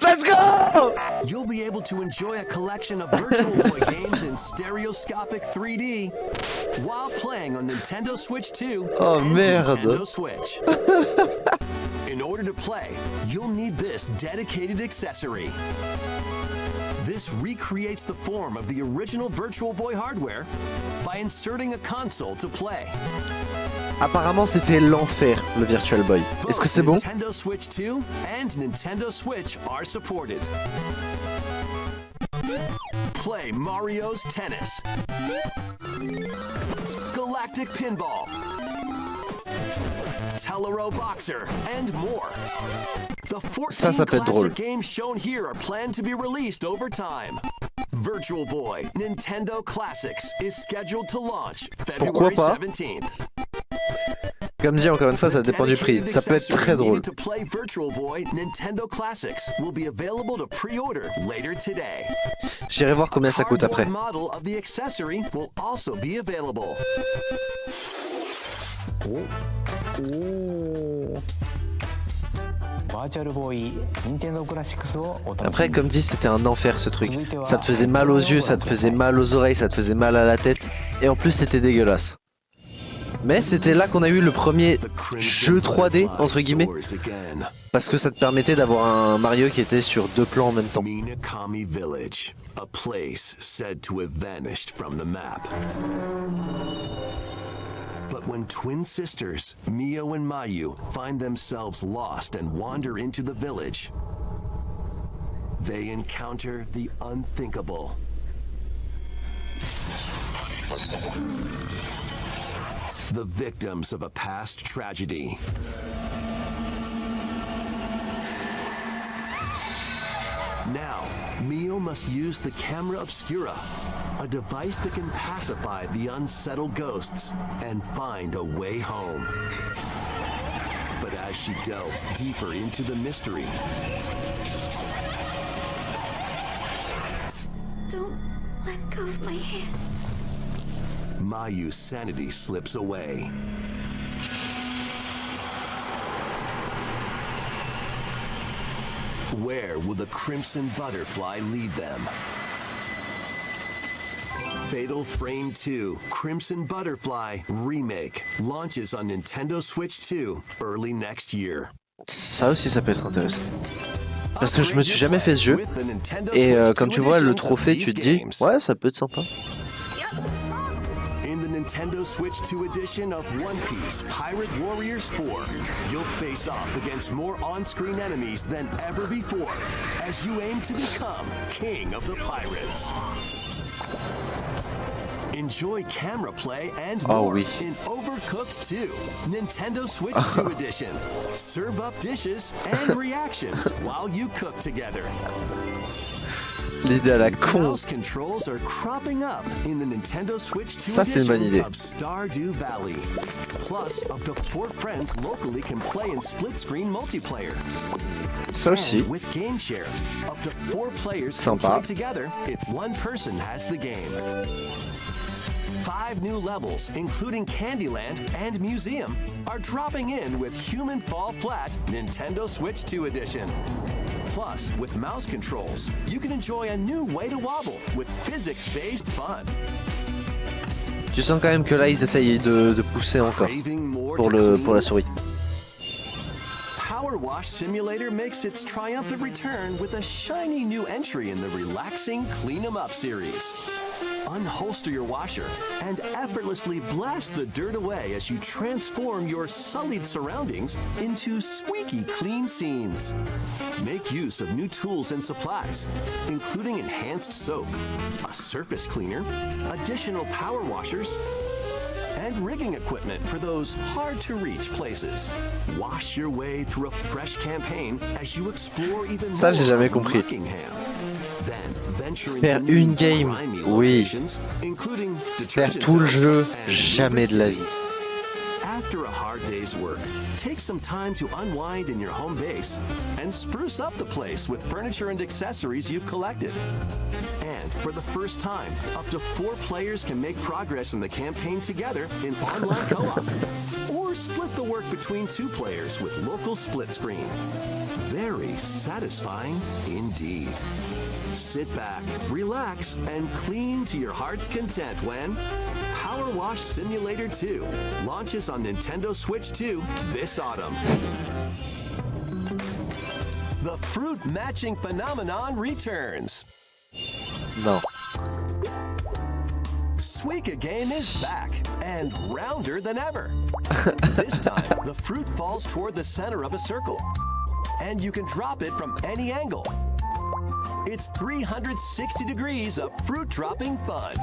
Let's go! You'll be able to enjoy a collection of Virtual Boy games in stereoscopic 3D while playing on Nintendo Switch 2 and Nintendo Switch. In order to play, you'll need this dedicated accessory. This recreates the form of the original Virtual Boy hardware by inserting a console to play. Apparemment c'était l'enfer le Virtual Boy. Est-ce que c'est bon? Nintendo Switch 2 and Nintendo Switch are supported. Play Mario's Tennis, Galactic Pinball, Telero Boxer, and more. The 14 classic games shown here are planned to be released over time. Virtual Boy Nintendo Classics is scheduled to launch February 17th. Comme dit encore une fois, ça dépend du prix. Ça peut être très drôle. To play Virtual Boy Nintendo Classics will be available to pre-order later today. J'irai voir combien ça coûte après. Model of the accessory will also be available. Après, comme dit, c'était un enfer ce truc. Ça te faisait mal aux yeux, ça te faisait mal aux oreilles, ça te faisait mal à la tête. Et en plus, c'était dégueulasse. Mais c'était là qu'on a eu le premier jeu 3D, entre guillemets. Parce que ça te permettait d'avoir un Mario qui était sur deux plans en même temps. Minakami Village, a place said to have vanished from the map. But when twin sisters, Mio and Mayu, find themselves lost and wander into the village, they encounter the unthinkable. The victims of a past tragedy. Now, Mio must use the camera obscura, a device that can pacify the unsettled ghosts and find a way home. But as she delves deeper into the mystery, don't let go of my hand. Mayu's sanity slips away. Where will the Crimson Butterfly lead them? Fatal Frame 2 Crimson Butterfly Remake launches on Nintendo Switch 2 early next year. Ça aussi, ça peut être intéressant. Parce que je me suis jamais fait ce jeu. Et comme tu vois le trophée, tu te dis, ouais, ça peut être sympa. In the Nintendo Switch 2 edition of One Piece Pirate Warriors 4, you'll face off against more on-screen enemies than ever before as you aim to become King of the Pirates. Enjoy camera play and more in Overcooked 2, Nintendo Switch 2 edition. Serve up dishes and reactions while you cook together. L'idée à la con. Mouse controls are cropping up in the Nintendo Switch 2 Ça, c'est une bonne idée. edition of Stardew Valley. Plus, up to 4 friends locally can play in split-screen multiplayer. Ça aussi. And with Game Share, up to 4 players Sympa. can play together if one person has the game. 5 new levels, including Candyland and Museum, are dropping in with Human Fall Flat Nintendo Switch 2 edition. Plus, with mouse controls, you can enjoy a new way to wobble with physics-based fun. Tu sens quand même que là ils essayent de pousser encore pour la souris. Power Wash Simulator makes its triumphant return with a shiny new entry in the relaxing Clean 'em Up series. Unholster your washer and effortlessly blast the dirt away as you transform your sullied surroundings into squeaky clean scenes. Make use of new tools and supplies, including enhanced soap, a surface cleaner, additional power washers, and rigging equipment for those hard-to-reach places. Wash your way through a fresh campaign as you explore even Ça, j'ai jamais more of compris. Rockingham. Then venture Faire into new une game, grimy oui. locations, including Faire detergent tout le soap jeu, and jamais de la vie. After a hard day's work, take some time to unwind in your home base and spruce up the place with furniture and accessories you've collected. And for the first time, up to 4 players can make progress in the campaign together in online co-op. Or split the work between 2 players with local split screen. Very satisfying indeed. Sit back, relax, and clean to your heart's content when Power Wash Simulator 2 launches on Nintendo Switch 2 this autumn. The fruit matching phenomenon returns. Non. Suika Game is back and rounder than ever. This time, the fruit falls toward the center of a circle, and you can drop it from any angle. It's 360 degrees of fruit dropping fun.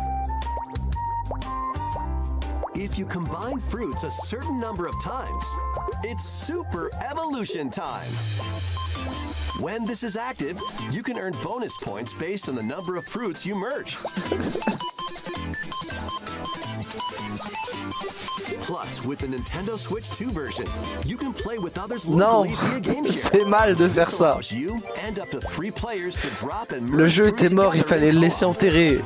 If you combine fruits a certain number of times, it's super evolution time. When this is active, you can earn bonus points based on the number of fruits you merge. Plus, with the Nintendo Switch 2 version, you can play with others Non, locally via Game Share. c'est mal de faire This ça. allows you and up to 3 players to drop and Le merge jeu fruits était mort, il together fallait in le laisser co-op. enterrer.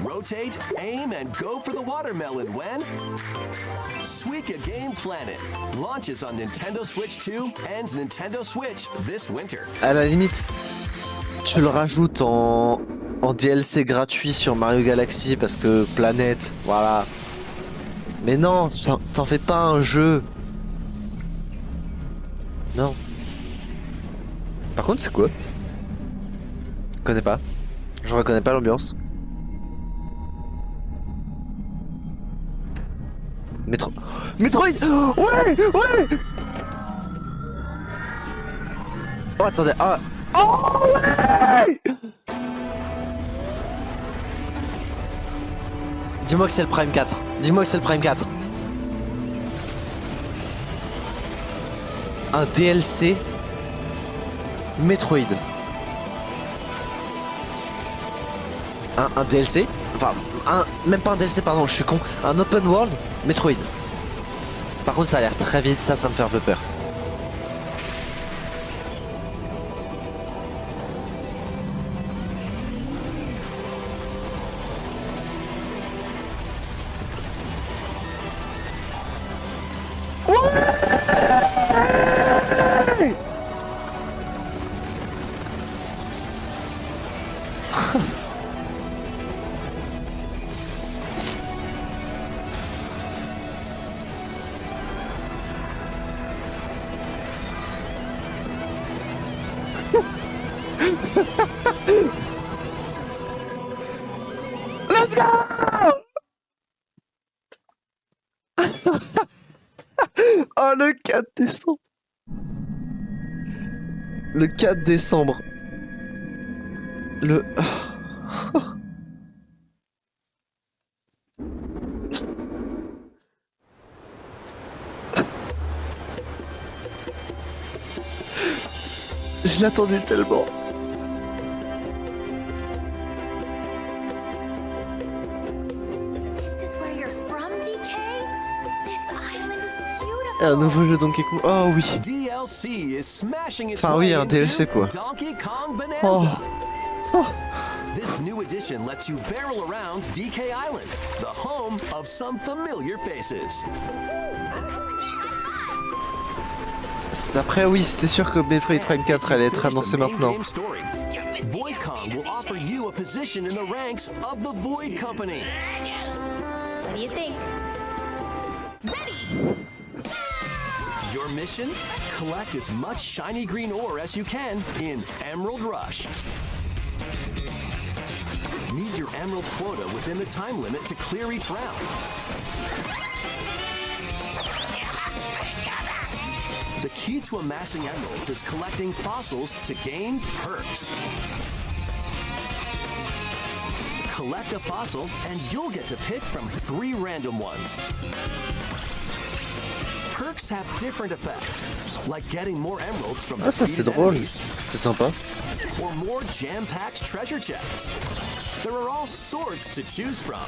Rotate, aim, and go for the watermelon when Suika Game Planet launches on Nintendo Switch 2 and Nintendo Switch this winter. À la limite, tu le rajoutes en DLC gratuit sur Mario Galaxy parce que planète, voilà. Mais non, t'en fais pas un jeu. Non. Par contre, c'est quoi? Je connais pas. Je reconnais pas l'ambiance. Metroid. Ouais, ouais. Oh attendez. Ah. Oh ouais. Dis-moi que c'est le Prime 4. Dis-moi que c'est le Prime 4. Un DLC Metroid. Un DLC. Enfin, même pas un DLC, pardon, je suis con. Un open world Metroid. Par contre, ça a l'air très vite, ça me fait un peu peur. Oh, le 4 décembre. Le 4 décembre. Le... Je l'attendais tellement. This is where you're from, DK? This island is beautiful. Un nouveau jeu Donkey Kong. Oh oui. DLC is smashing its Enfin oui, way un into DLC quoi. Donkey Kong Bonanza. Oh. Oh. This new edition lets you barrel around DK Island, the home of some familiar faces. Après oui, c'était sûr que Metroid Prime 4 allait être annoncé maintenant. Void Kong will offer you a position in the ranks of the Void Company. What do you think? Your mission? Collect as much shiny green ore as you can in Emerald Rush. Meet your emerald quota within the time limit to clear each round. The key to amassing emeralds is collecting fossils to gain perks. Collect a fossil and you'll get to pick from 3 random ones. Perks have different effects, like getting more emeralds from Ah ça c'est drôle, c'est sympa. or more jam-packed treasure chests. There are all sorts to choose from.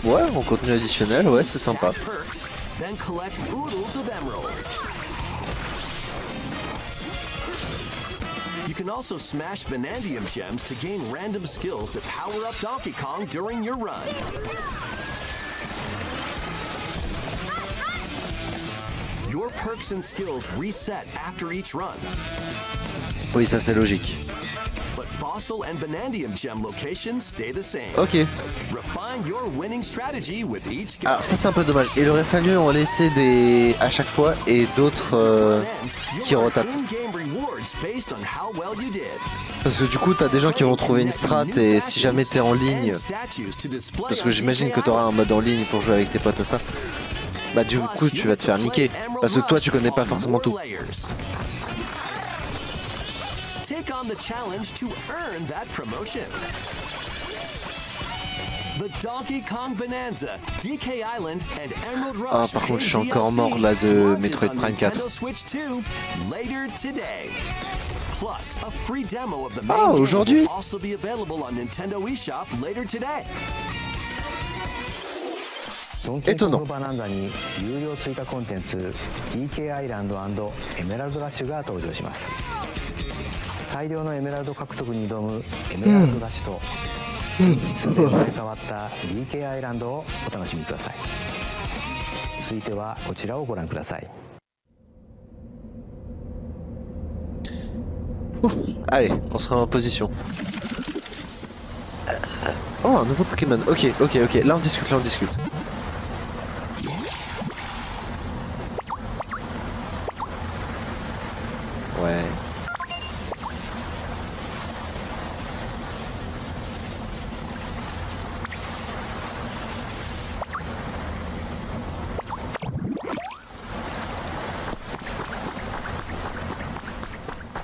Ouais, en contenu additionnel, ouais, c'est sympa. Tap perks, then collect oodles of emeralds. You can also smash Vanadium gems to gain random skills that power up Donkey Kong during your run. Your perks and skills reset after each run. Oui, ça c'est logique. But Fossil and Vanadium gem locations stay the same. Ok. Refine your winning strategy with each game. Alors ça c'est un peu dommage. Il aurait fallu en laisser des à chaque fois et d'autres qui rotatent. Parce que du coup t'as des gens qui vont trouver une strat et si jamais t'es en ligne, parce que j'imagine que t'auras un mode en ligne pour jouer avec tes potes à ça, bah du coup tu vas te faire niquer. Parce que toi tu connais pas forcément tout. Take on the challenge to earn that promotion. The Donkey Kong Bonanza, DK Island and Emerald Rush. Ah par contre je suis encore mort là de Metroid Prime 4. Switch 2 later today. Plus a free demo of the main game aujourd'hui will also be available on Nintendo eShop later today. ドンキーコングバナンザに有料追加コンテンツ DK アイランド&エメラルドラッシュが登場します。大量のエメラルド獲得に挑むエメラルドラッシュと実で生まれ変わった DK アイランドをお楽しみください。続いてはこちらをご覧ください。Allez, on se remet en position. Oh, un nouveau Pokémon. Ok, ok, ok. Là on discute, là on discute. Ouais.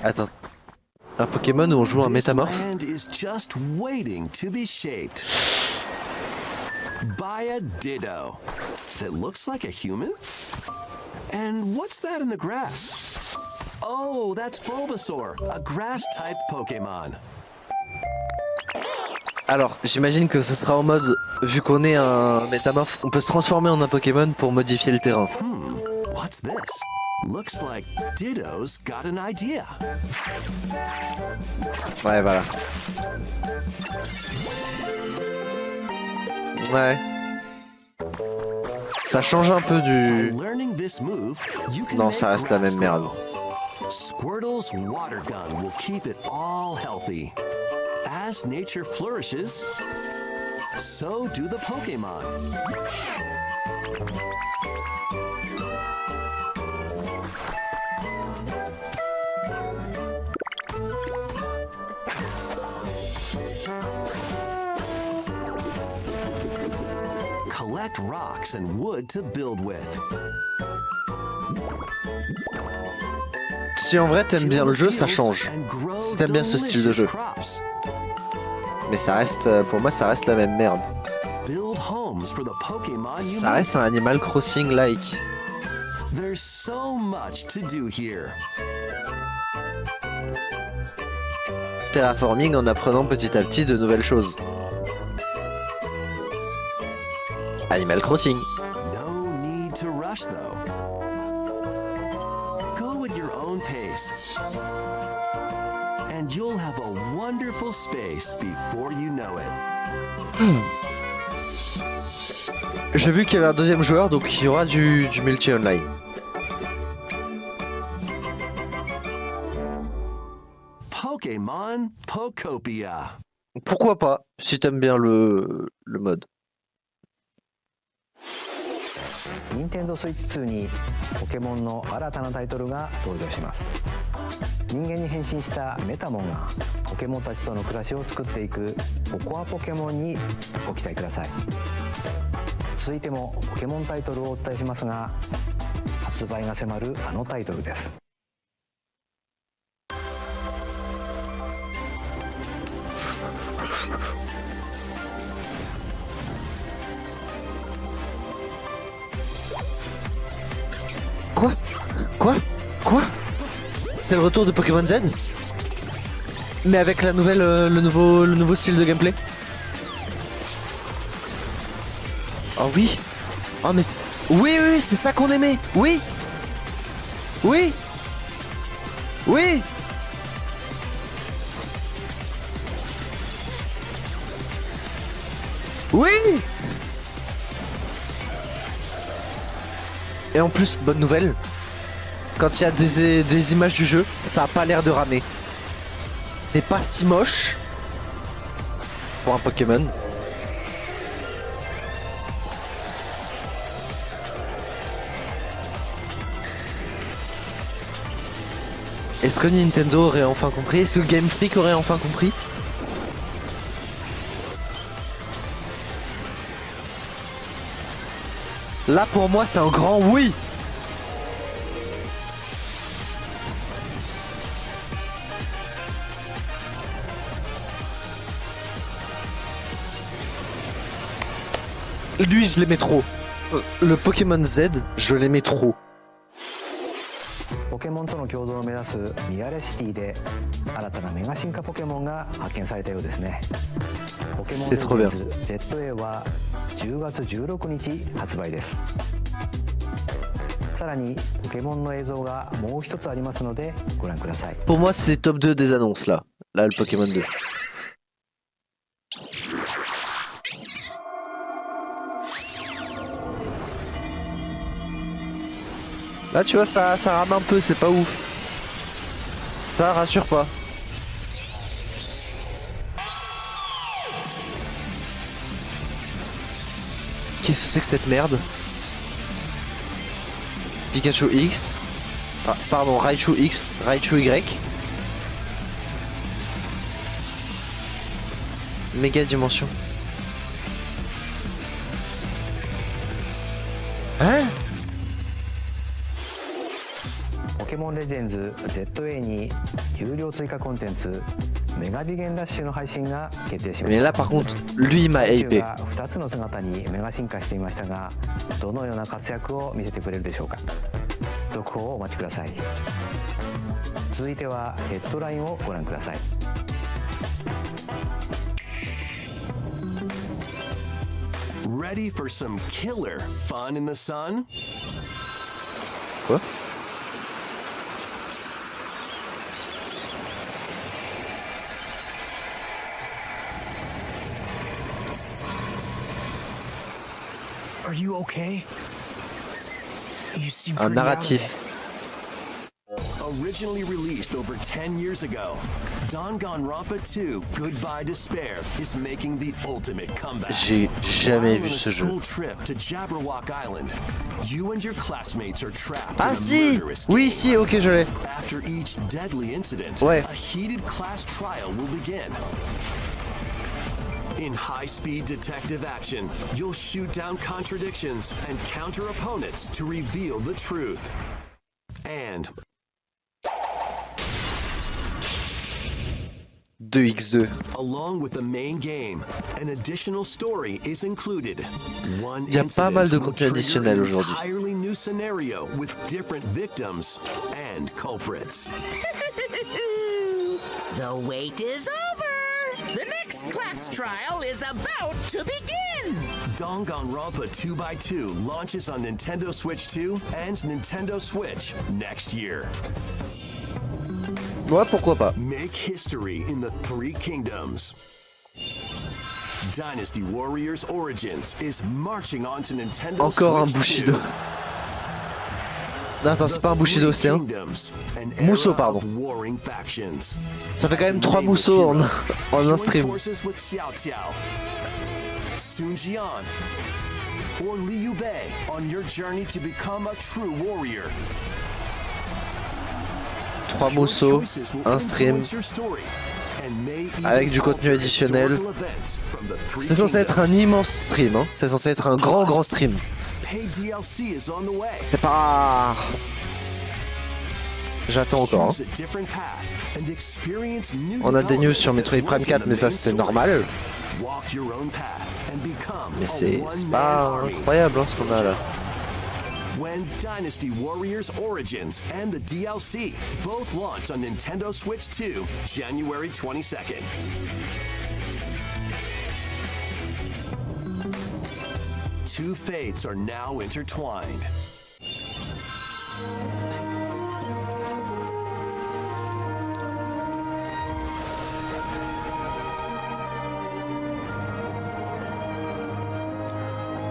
Attends. Un Pokémon où on joue un métamorphe? Land is just waiting to be shaped by a Ditto that looks like a human. And what's that in the grass? Oh, that's Bulbasaur, a grass-type Pokémon. Alors, j'imagine que ce sera en mode, vu qu'on est un métamorphe, on peut se transformer en un Pokémon pour modifier le terrain. What's this? Looks like Ditto's got an idea. Ouais, voilà. Ouais. Ça change un peu du... Learning this move, you can Non, make ça reste la même merde. Squirtle's water gun will keep it all healthy. As nature flourishes, so do the Pokémon. collect rocks and wood to build with. Si en vrai t'aimes bien le jeu, ça change. Si t'aimes bien ce style de jeu. Mais ça reste, pour moi, ça reste la même merde. Ça reste un Animal Crossing-like. There's so much to do here. Terraforming en apprenant petit à petit de nouvelles choses. Animal Crossing. No need to rush though. Go at your own pace. And you'll have a wonderful space before you know it. J'ai vu qu'il y avait un deuxième joueur, donc il y aura du multi-online. Pokémon Pokopia. Pourquoi pas, si t'aimes bien le mode. Nintendo Switch 2にポケモンの新たなタイトルが登場します。人間に変身したメタモンがポケモンたちとの暮らしを作っていくポコアポケモンにご期待ください。続いてもポケモンタイトルをお伝えしますが、発売が迫るあのタイトルです。Quoi? C'est le retour de Pokémon Z? Mais avec la nouvelle, le nouveau style de gameplay? Oh oui! Oh mais oui, c'est ça qu'on aimait! Oui! Oui! Oui! Oui! Et en plus, bonne nouvelle, quand il y a des images du jeu, ça a pas l'air de ramer. C'est pas si moche pour un Pokémon. Est-ce que Nintendo aurait enfin compris? Est-ce que Game Freak aurait enfin compris? Là pour moi c'est un grand oui. Lui je l'aimais trop. Le Pokémon Z, je l'aimais trop. ポケモンとの共存を目指すミアレシティで新たなメガ進化ポケモンが発見されたようですね。ポケモンレジェンズ ZA は10月16日発売です。さらにポケモンの映像がもう一つありますのでご覧ください。 Pour moi c'est top 2 des annonces là. Là le Pokémon 2. Là tu vois ça rame un peu, c'est pas ouf. Ça rassure pas. Qu'est-ce que c'est que cette merde? Pikachu X. Ah pardon, Raichu X, Raichu Y. Méga dimension. Hein? ポケモンレジェンズ ZA に有料追加コンテンツメガ次元ダッシュの配信が決定しました。 Mais là par contre, lui il m'a hypé. 2つの姿にメガ進化していましたが、どのような活躍を見せてくれるでしょうか。続報をお待ちください。続いてはヘッドラインをご覧ください。 Ready for some killer fun in the sun? Quoi? Are you okay? You seem Un pretty out of narratif. Originally released over 10 years ago, Danganronpa 2 Goodbye Despair is making the ultimate comeback. J'ai jamais vu While on a ce jeu. school trip to Jabberwock Island, you and your classmates are trapped Ah in a si! murderous Oui game. si, ok je l'ai. After each deadly incident, Ouais. a heated class trial will begin. In high-speed detective action, you'll shoot down contradictions and counter opponents to reveal the truth. And 2x2. along with the main game, an additional story is included. One Il y a pas mal de incident will contenu trigger additionnel an aujourd'hui. entirely new scenario with different victims and culprits. The wait is over! The next class trial is about to begin! Danganronpa 2x2 launches on Nintendo Switch 2 and Nintendo Switch next year. Ouais, pourquoi pas. Make history in the Three Kingdoms. Dynasty Warriors Origins is marching on to Nintendo Encore un Switch Bushido. 2. Non, attends, c'est pas un Bushido, c'est un Musou, pardon. Ça fait quand même 3 Musou en un stream. Sun Jian or Liu Bei on your journey to become a true warrior. 3 Musou, un stream, avec du contenu additionnel. C'est censé être un immense stream, hein. C'est censé être un grand stream. C'est pas... J'attends encore. Hein. On a des news sur Metroid Prime 4, mais ça c'était normal. Mais c'est pas incroyable hein, ce qu'on a là. When Dynasty Warriors Origins and the DLC both launch on Nintendo Switch 2, January 22nd. Two fates are now intertwined.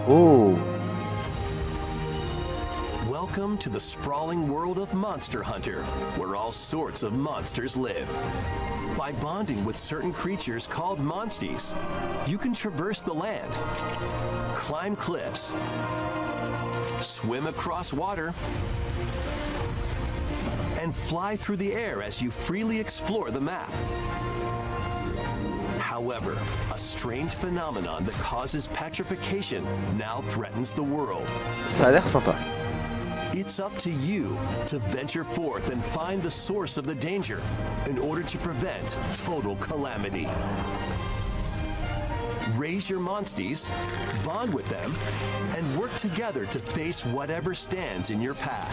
Oh. Welcome to the sprawling world of Monster Hunter, where all sorts of monsters live. By bonding with certain creatures called monsties, you can traverse the land, climb cliffs, swim across water, and fly through the air as you freely explore the map. However, a strange phenomenon that causes petrification now threatens the world. Ça a l'air sympa. It's up to you to venture forth and find the source of the danger in order to prevent total calamity. Raise your monsties, bond with them, and work together to face whatever stands in your path.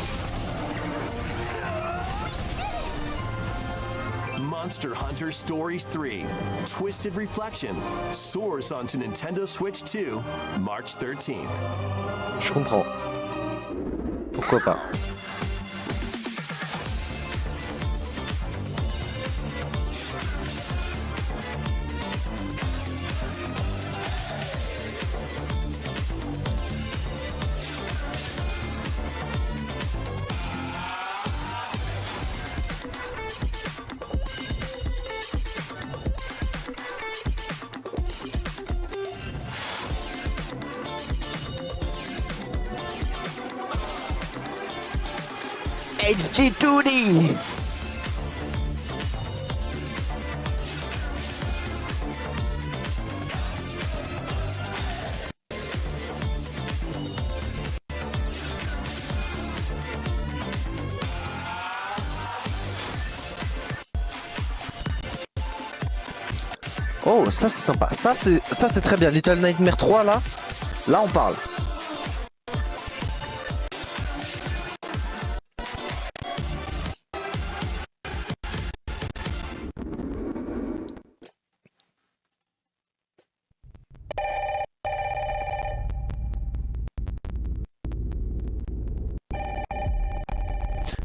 Monster Hunter Stories 3, Twisted Reflection, soars onto Nintendo Switch 2, March 13th. Je comprends. Pourquoi pas. HG2D. Oh, ça c'est sympa. Ça c'est très bien. Little Nightmare 3 là on parle.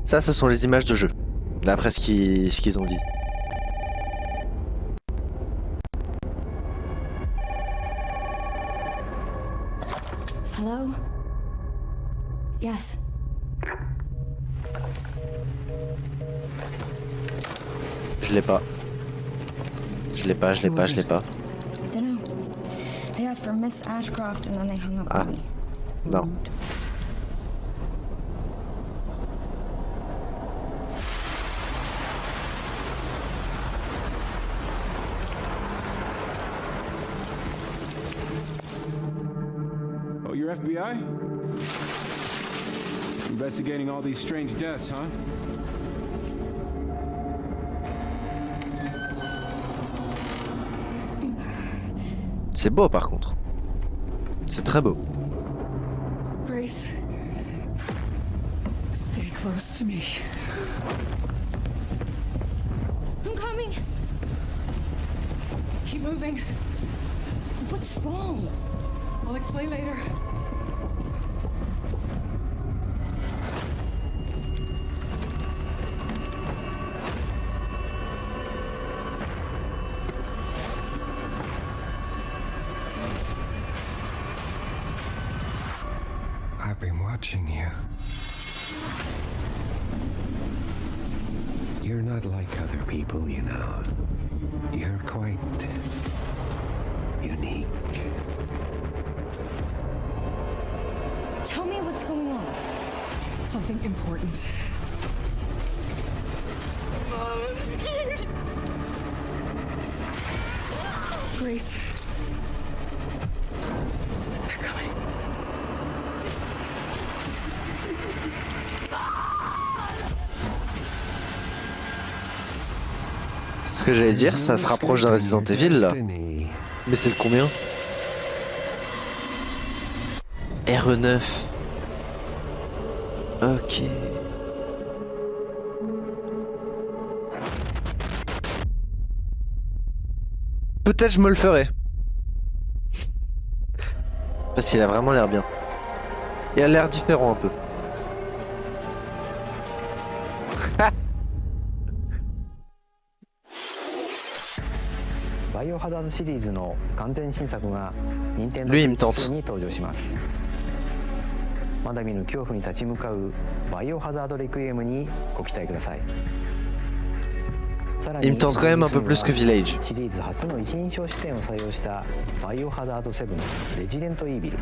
Ça, ce sont les images de jeu, d'après ce qu'ils ont dit. Hello? Yes. Je l'ai pas. Je l'ai pas. Dunno. They asked for Miss Ashcroft and then they hung up Ah. on me. Non. FBI? Investigating all these strange deaths, huh? C'est beau par contre. C'est très beau. Grace, stay close to me. I'm coming. Keep moving. What's wrong? I'll explain later. I've been watching you. You're not like other people, you know. You're quite unique. Tell me what's going on. Something important. I'm scared. Grace. They're coming. C'est ce que j'allais dire, ça se rapproche d'un Resident Evil là. Mais c'est le combien? RE9. Ok. Peut-être je me le ferai. Parce qu'il a vraiment l'air bien. Il a l'air différent un peu. バイオハザードシリーズの完全新作が任天堂 Lui, il me tente. に登場します。まだ見ぬ恐怖に立ち向かうバイオハザードレクイエムにご期待ください。 Il me tente quand même un peu plus que Village. シリーズ初の一人称視点を採用したバイオハザード7レジデントイービル。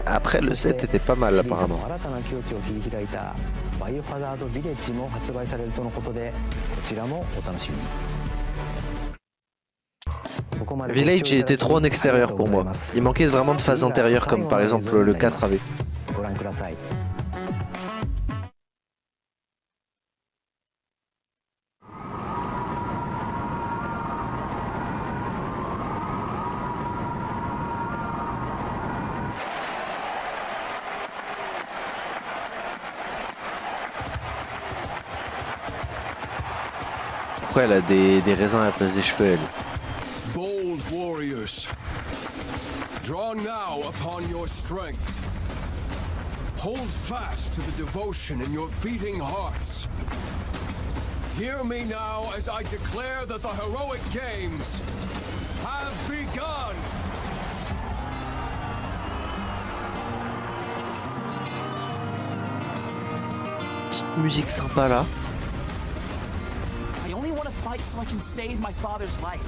Après, le 7 était pas mal apparemment. 新たな境地を切り開いたバイオハザードビレッジも発売されるとのことで、こちらもお楽しみに。 Village il était trop en extérieur pour moi. Il manquait vraiment de phase intérieure comme par exemple le 4 avait. Pourquoi elle a des raisins à la place des cheveux elle? Bold warriors, draw now upon your strength. Hold fast to the devotion in your beating hearts. Hear me now as I declare that the heroic games have begun. Petite musique sympa là. I only want to fight so I can save my father's life.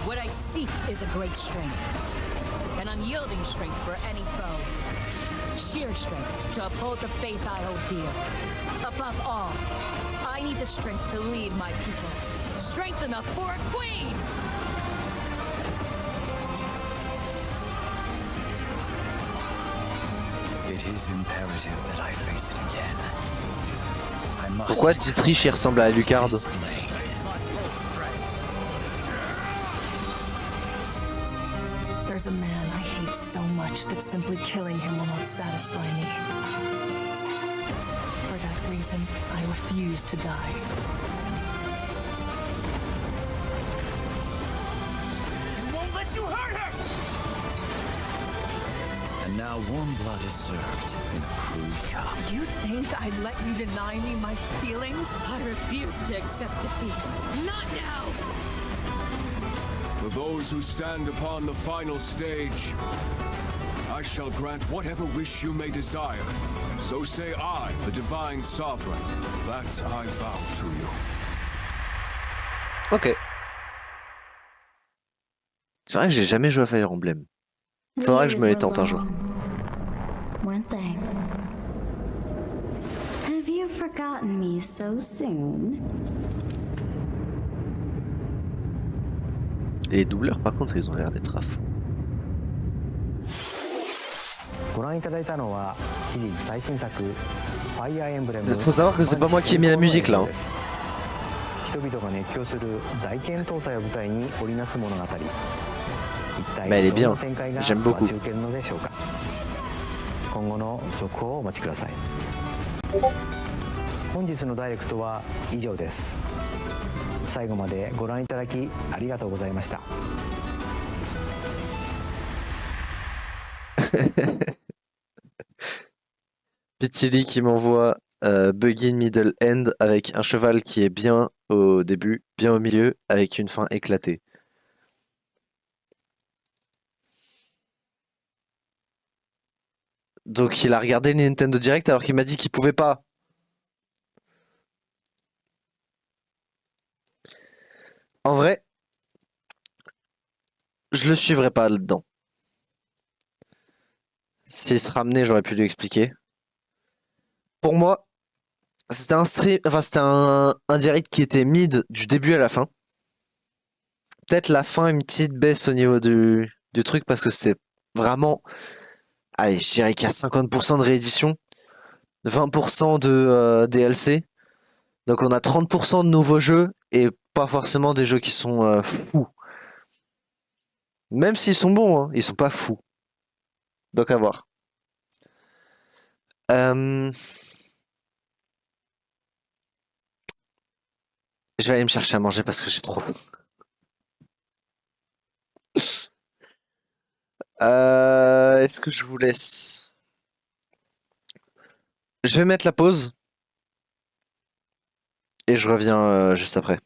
What I seek is a great strength. An unyielding strength for any foe. Sheer strength to uphold the faith I hold dear. Above all, I need the strength to lead my people. Strength enough for a queen! It is imperative that I face it again. I must. Pourquoi Dietrich il ressemble à Alucard? There's a man I hate so much that simply killing him will not satisfy me. For that reason, I refuse to die. I won't let you hurt her! And now warm blood is served in a crude cup. You think I'd let you deny me my feelings? I refuse to accept defeat. Not now! For those who stand upon the final stage, I shall grant whatever wish you may desire. So say I, the Divine Sovereign, that I vow to you. Ok. C'est vrai que j'ai jamais joué à Fire Emblem. Faudrait que je me les tente un jour. Weren't they? Have you forgotten me so soon. Et les doubleurs, par contre, ils ont l'air d'être à fond. ご覧いただいたのはシリーズ最新作ファイアーエンブレム Faut savoir que c'est pas moi qui ai mis la musique là. 人々が熱狂する大剣闘祭を舞台に織りなす物語。一 Mais elle est 体 bien. どんな展開が J'aime 待 beaucoup. ち受けるのでしょうか。今後の続報をお待ちください。本日のダイレクトは以上です。最後までご覧いただきありがとうございました。Pitili qui m'envoie Buggy Middle End avec un cheval qui est bien au début, bien au milieu, avec une fin éclatée. Donc il a regardé le Nintendo Direct alors qu'il m'a dit qu'il pouvait pas. En vrai, je le suivrai pas là-dedans. S'il se ramenait, j'aurais pu lui expliquer. Pour moi, c'était un stream, enfin c'était un direct qui était mid du début à la fin. Peut-être la fin, une petite baisse au niveau du truc parce que c'était vraiment, allez, je dirais qu'il y a 50% de réédition, 20% de DLC. Donc on a 30% de nouveaux jeux et pas forcément des jeux qui sont fous. Même s'ils sont bons, hein, ils sont pas fous. Donc à voir. Je vais aller me chercher à manger parce que j'ai trop faim. Est-ce que je vous laisse? Je vais mettre la pause. Et je reviens juste après.